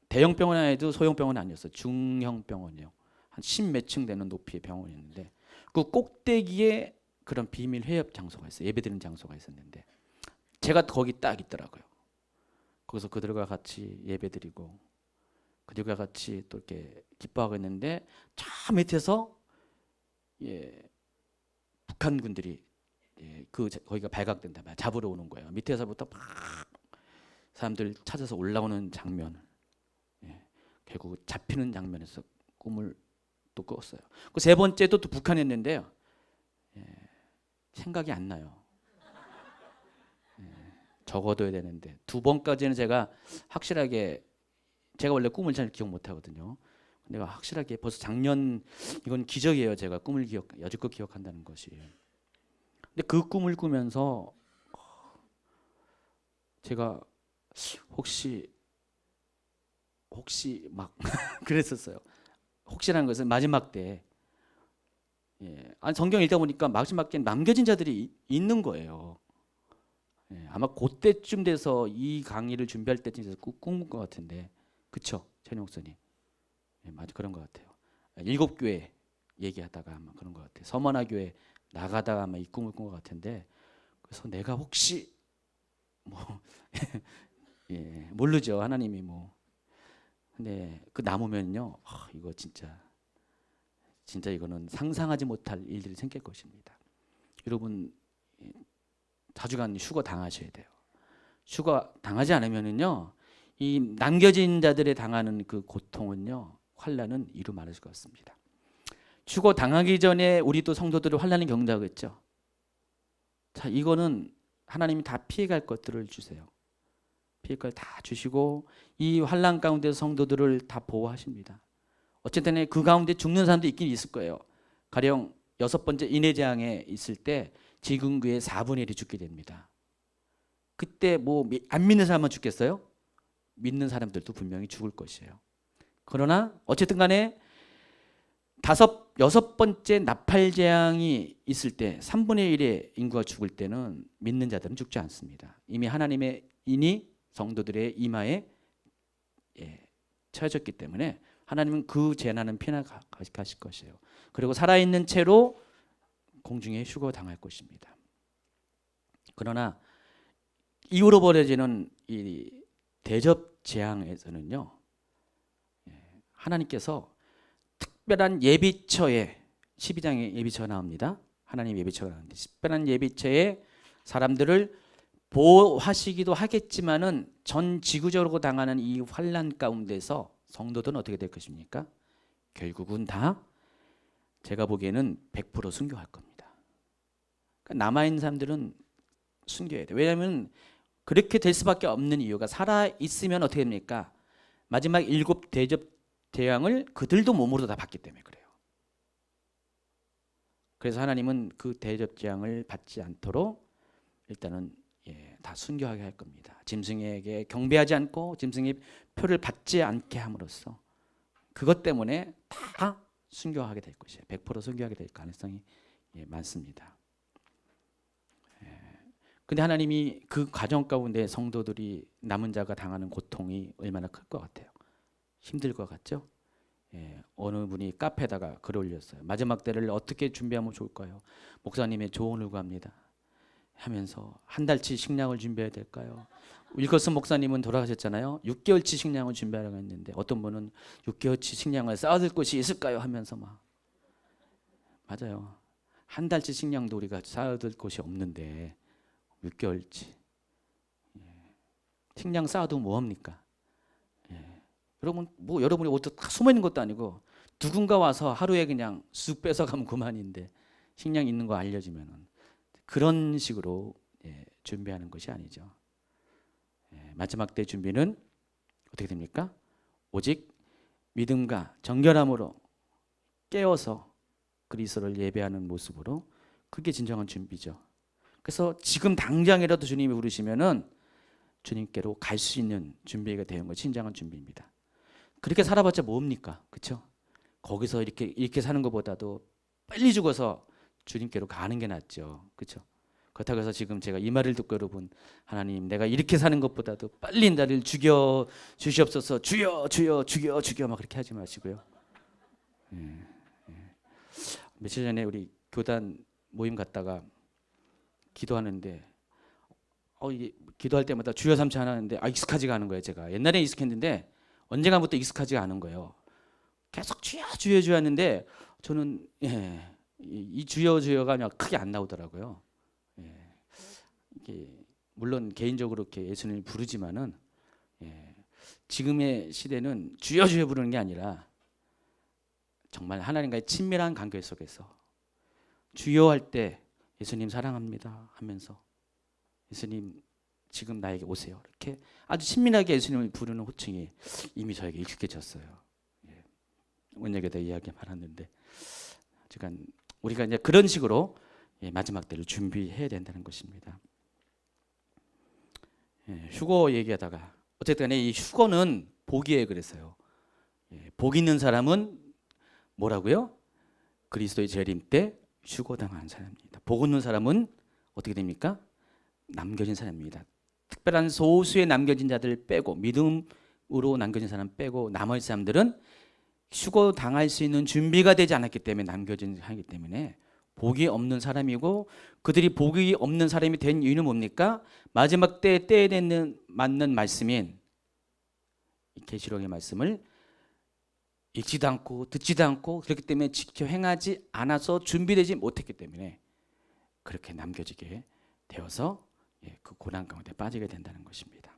대형 병원 아니어도 소형 병원 아니었어요. 중형 병원이요. 한 10몇 층 되는 높이의 병원이었는데, 그 꼭대기에 그런 비밀 회협 장소가 있어요. 예배드리는 장소가 있었는데, 제가 거기 딱 있더라고요. 거기서 그들과 같이 예배드리고 그들과 같이 또 이렇게 기뻐하고 있는데 저 밑에서 북한군들이 거기가 발각된다 말이야. 잡으러 오는 거예요. 밑에서부터 막 사람들 찾아서 올라오는 장면, 결국 잡히는 장면에서 꿈을 또 꿨어요. 그 세 번째도 또 북한에 있는데요. 생각이 안 나요. 적어둬야 되는데 두 번까지는 제가 확실하게, 제가 원래 꿈을 잘 기억 못 하거든요. 내가 확실하게 벌써 작년, 이건 기적이에요. 제가 꿈을 여지껏 기억한다는 것이. 근데 그 꿈을 꾸면서 제가 혹시 막 그랬었어요. 혹시라는 것은 마지막 때, 아니 성경 읽다 보니까 마지막 때 남겨진 자들이 있는 거예요. 아마 그때쯤 돼서 이 강의를 준비할 때쯤 돼서 꿈꾼 것 같은데, 그쵸, 최영 목사님? 맞아, 그런 것 같아요. 7교회 얘기하다가 아마 그런 것 같아요. 서머나 교회 나가다가 아마 이 꿈을 꾼 것 같은데, 그래서 내가 혹시 뭐 모르죠, 하나님이 뭐. 근데 그 남으면요, 이거 진짜 이거는 상상하지 못할 일들이 생길 것입니다. 여러분 자주간 휴거 당하셔야 돼요. 휴거 당하지 않으면은요, 이 남겨진 자들의 당하는 그 고통은요, 환난은 이루 말할 수가 없습니다. 휴거 당하기 전에 우리도 성도들을 환난을 경험하겠죠. 자, 이거는 하나님이 다 피해갈 것들을 주세요. 피해갈 걸 다 주시고 이 환난 가운데 성도들을 다 보호하십니다. 어쨌든 그 가운데 죽는 사람도 있긴 있을 거예요. 가령 6번째 인해재앙에 있을 때 지금교의 4분의 1이 죽게 됩니다. 그때 뭐 안 믿는 사람만 죽겠어요? 믿는 사람들도 분명히 죽을 것이에요. 그러나 어쨌든 간에 6번째 나팔재앙이 있을 때 3분의 1의 인구가 죽을 때는 믿는 자들은 죽지 않습니다. 이미 하나님의 인이 성도들의 이마에 처해졌기 때문에 하나님은 그 재난은 피해가실 것이에요. 그리고 살아있는 채로 공중에 휴거 당할 것입니다. 그러나 이후로 벌어지는 이 대접 재앙에서는요, 하나님께서 특별한 예비처에, 12장에 예비처가 나옵니다. 하나님 예비처가 나오는데 특별한 예비처에 사람들을 보호하시기도 하겠지만은 전 지구적으로 당하는 이 환난 가운데서 성도들은 어떻게 될 것입니까? 결국은 다 제가 보기에는 100% 순교할 겁니다. 그러니까 남아있는 사람들은 순교해야 돼요. 왜냐하면 그렇게 될 수밖에 없는 이유가, 살아있으면 어떻게 됩니까? 마지막 7 대접 재앙을 그들도 몸으로 다 받기 때문에 그래요. 그래서 하나님은 그 대접 재앙을 받지 않도록 일단은 다 순교하게 할 겁니다. 짐승에게 경배하지 않고 짐승의 표를 받지 않게 함으로써 그것 때문에 다 순교하게 될 것이에요. 100% 순교하게 될 가능성이 많습니다. 근데 하나님이 그 과정 가운데 성도들이, 남은 자가 당하는 고통이 얼마나 클 것 같아요. 힘들 것 같죠? 어느 분이 카페에다가 글을 올렸어요. 마지막 때를 어떻게 준비하면 좋을까요? 목사님의 조언을 구합니다 하면서 한 달치 식량을 준비해야 될까요? 윌커슨 목사님은 돌아가셨잖아요. 6개월치 식량을 준비하라고 했는데 어떤 분은 6개월치 식량을 쌓아둘 곳이 있을까요? 하면서 막. 맞아요. 한 달치 식량도 우리가 쌓아둘 곳이 없는데 6개월치 식량 쌓아두면 뭐합니까? 여러분, 뭐 여러분이 어디 다 숨어 있는 것도 아니고 누군가 와서 하루에 그냥 쑥 뺏어가면 그만인데, 식량 있는 거 알려주면은 그런 식으로 준비하는 것이 아니죠. 마지막 때 준비는 어떻게 됩니까? 오직 믿음과 정결함으로 깨어서 그리스도를 예배하는 모습으로, 그게 진정한 준비죠. 그래서 지금 당장이라도 주님이 부르시면은 주님께로 갈 수 있는 준비가 되는 것이 진정한 준비입니다. 그렇게 살아봤자 뭡니까? 그렇죠? 거기서 이렇게 사는 것보다도 빨리 죽어서 주님께로 가는 게 낫죠. 그렇죠? 그렇다고 해서 지금 제가 이 말을 듣고 여러분, 하나님 내가 이렇게 사는 것보다도 빨리 나를 죽여 주시옵소서, 주여 주여 죽여 죽여 막 그렇게 하지 마시고요. 며칠 전에 우리 교단 모임 갔다가 기도하는데 기도할 때마다 주여 삼치 하나는데 익숙하지가 않은 거예요. 제가 옛날에 익숙했는데 언젠가부터 익숙하지가 않은 거예요. 계속 주여 주여 주여 하는데 저는 이 주여 주여가 그냥 크게 안 나오더라고요. 이게 물론 개인적으로 이렇게 예수님을 부르지만은 지금의 시대는 주여 주여 부르는 게 아니라 정말 하나님과의 친밀한 관계 속에서 주여 할 때 예수님 사랑합니다 하면서 예수님 지금 나에게 오세요. 이렇게 아주 친밀하게 예수님을 부르는 호칭이 이미 저에게 익숙해졌어요. 원역에다 이야기 말았는데 하여간 우리가 이제 그런 식으로 마지막 때를 준비해야 된다는 것입니다. 휴거 얘기하다가 어쨌든 이 휴거는 복이에요. 그래서요. 복 있는 사람은 뭐라고요? 그리스도의 재림 때 휴거당한 사람입니다. 복 없는 사람은 어떻게 됩니까? 남겨진 사람입니다. 특별한 소수의 남겨진 자들 빼고 믿음으로 남겨진 사람 빼고 나머지 사람들은 휴거당할 수 있는 준비가 되지 않았기 때문에 남겨진 사람이기 때문에 복이 없는 사람이고 그들이 복이 없는 사람이 된 이유는 뭡니까? 마지막 때에 맞는 말씀인 계시록의 말씀을 읽지도 않고 듣지도 않고 그렇기 때문에 지켜 행하지 않아서 준비되지 못했기 때문에 그렇게 남겨지게 되어서 그 고난 가운데 빠지게 된다는 것입니다.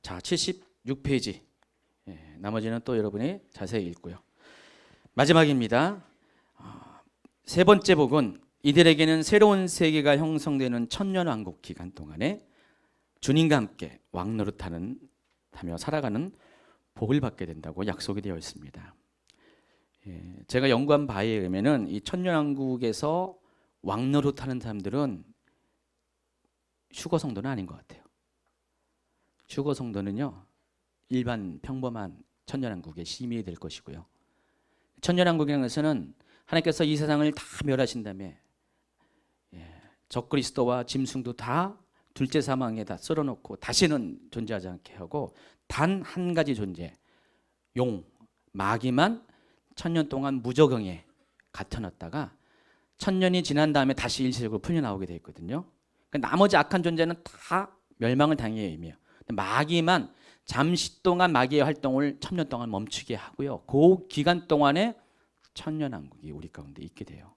자, 76페이지. 나머지는 또 여러분이 자세히 읽고요. 마지막입니다. 세 번째 복은 이들에게는 새로운 세계가 형성되는 천년왕국 기간 동안에 주님과 함께 왕노릇하며 살아가는 복을 받게 된다고 약속이 되어 있습니다. 제가 연구한 바에 의하면은 이 천년왕국에서 왕노릇하는 사람들은 휴거 성도는 아닌 것 같아요. 휴거 성도는요 일반 평범한 천년왕국의 시민이 될 것이고요. 천년왕국이라는 것은 하나님께서 이 세상을 다 멸하신 다음에 적그리스도와 짐승도 다 둘째 사망에다 썰어놓고 다시는 존재하지 않게 하고 단 한 가지 존재 마귀만 천년 동안 무저경에 갇혀놨다가 천년이 지난 다음에 다시 일시적으로 풀려나오게 되어 있거든요. 그러니까 나머지 악한 존재는 다 멸망을 당해야 임해요. 마귀만 잠시 동안 마귀의 활동을 천년 동안 멈추게 하고요. 그 기간 동안에 천년왕국이 우리 가운데 있게 돼요.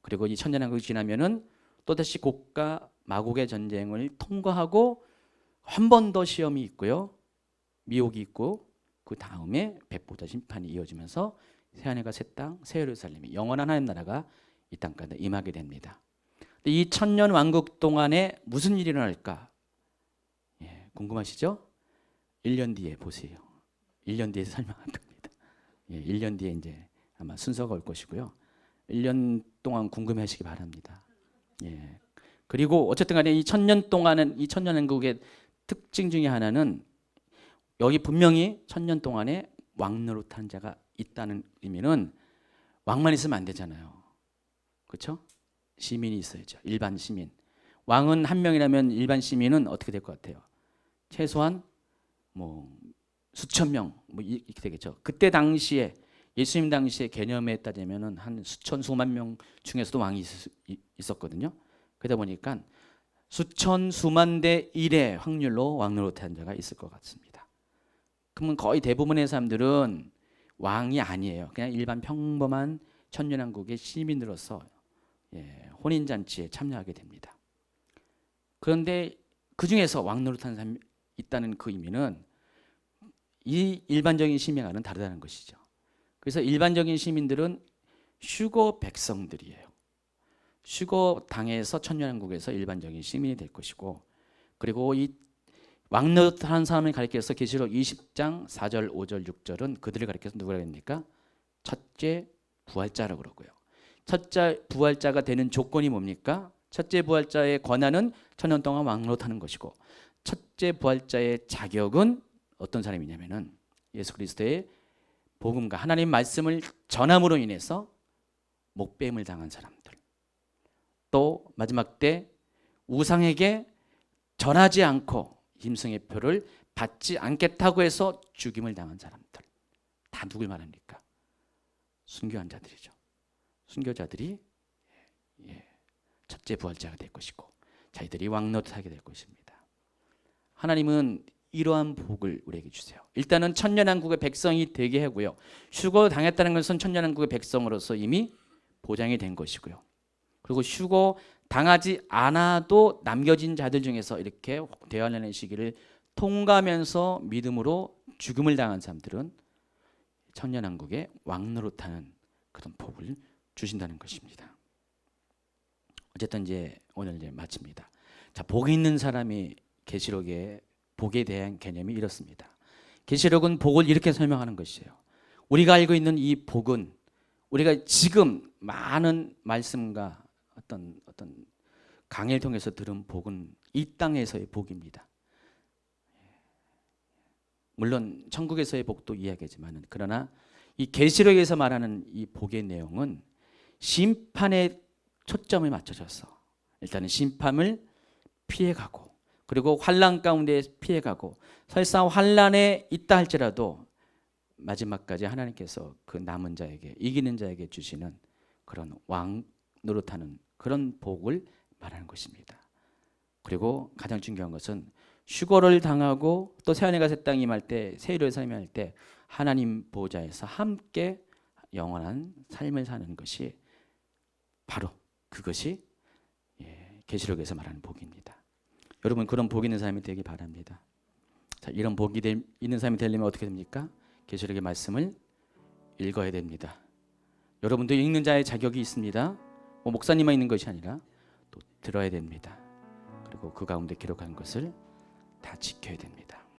그리고 이 천년왕국이 지나면은 또다시 곡과 마곡의 전쟁을 통과하고 한 번 더 시험이 있고요. 미혹이 있고 그 다음에 백보자 심판이 이어지면서 새하늘과 새 땅, 새 예루살렘이 영원한 하나님 나라가 이 땅 가운데 임하게 됩니다. 이 천년 왕국 동안에 무슨 일이 일어날까? 궁금하시죠? 1년 뒤에 보세요. 1년 뒤에 설명할 겁니다. 1년 뒤에 이제 아마 순서가 올 것이고요. 1년 동안 궁금해하시기 바랍니다. 그리고 어쨌든 간에 이 천년 동안은 이 천년왕국의 특징 중에 하나는 여기 분명히 천년 동안에 왕노릇하는 자가 있다는 의미는 왕만 있으면 안 되잖아요. 그렇죠? 시민이 있어야죠. 일반 시민. 왕은 한 명이라면 일반 시민은 어떻게 될 것 같아요? 최소한 수천 명 이렇게 되겠죠. 그때 당시에 예수님 당시의 개념에 따지면은 한 수천 수만 명 중에서도 왕이 있었거든요. 그러다 보니까 수천 수만 대 1의 확률로 왕노릇한 자가 있을 것 같습니다. 그러면 거의 대부분의 사람들은 왕이 아니에요. 그냥 일반 평범한 천년왕국의 시민으로서 혼인잔치에 참여하게 됩니다. 그런데 그 중에서 왕노릇한 사람이 있다는 그 의미는 이 일반적인 시민과는 다르다는 것이죠. 그래서 일반적인 시민들은 휴거 백성들이에요. 휴거 당에서 천년왕국에서 일반적인 시민이 될 것이고, 그리고 이 왕노릇하는 사람을 가리켜서 계시록 20장 4절, 5절, 6절은 그들을 가리켜서 누구라고 합니까? 첫째 부활자라고 그러고요. 첫째 부활자가 되는 조건이 뭡니까? 첫째 부활자의 권한은 천년 동안 왕노릇하는 것이고, 첫째 부활자의 자격은 어떤 사람이냐면은 예수 그리스도의 복음과 하나님 말씀을 전함으로 인해서 목배임을 당한 사람들, 또 마지막 때 우상에게 전하지 않고 짐승의 표를 받지 않겠다고 해서 죽임을 당한 사람들, 다 누굴 말합니까? 순교한 자들이죠. 순교자들이 첫째 부활자가 될 것이고 자기들이 왕노릇하게 될 것입니다. 하나님은 이러한 복을 우리에게 주세요. 일단은 천년왕국의 백성이 되게 하고요. 휴거 당했다는 것은 천년왕국의 백성으로서 이미 보장이 된 것이고요. 그리고 휴거 당하지 않아도 남겨진 자들 중에서 이렇게 대환란의 시기를 통과하면서 믿음으로 죽음을 당한 사람들은 천년왕국의 왕노릇하는 그런 복을 주신다는 것입니다. 어쨌든 이제 오늘 이제 마칩니다. 자, 복이 있는 사람이 계시록의 복에 대한 개념이 이렇습니다. 계시록은 복을 이렇게 설명하는 것이에요. 우리가 알고 있는 이 복은 우리가 지금 많은 말씀과 어떤 강의를 통해서 들은 복은 이 땅에서의 복입니다. 물론 천국에서의 복도 이야기하지만 그러나 이 계시록에서 말하는 이 복의 내용은 심판에 초점을 맞춰져서 일단은 심판을 피해가고 그리고 환난 가운데 피해가고 설사 환난에 있다 할지라도 마지막까지 하나님께서 그 남은 자에게 이기는 자에게 주시는 그런 왕 노릇하는 그런 복을 말하는 것입니다. 그리고 가장 중요한 것은 휴거를 당하고 또 새하늘과 새 땅이 임할 때 세일을 삶할 때 하나님 보좌에서 함께 영원한 삶을 사는 것이 바로 그것이 계시록에서 말하는 복입니다. 여러분 그런 복 있는 삶이 되기 바랍니다. 자, 이런 복이 있는 삶이 되려면 어떻게 됩니까? 계시록의 말씀을 읽어야 됩니다. 여러분도 읽는 자의 자격이 있습니다. 목사님만 있는 것이 아니라 또 들어야 됩니다. 그리고 그 가운데 기록한 것을 다 지켜야 됩니다.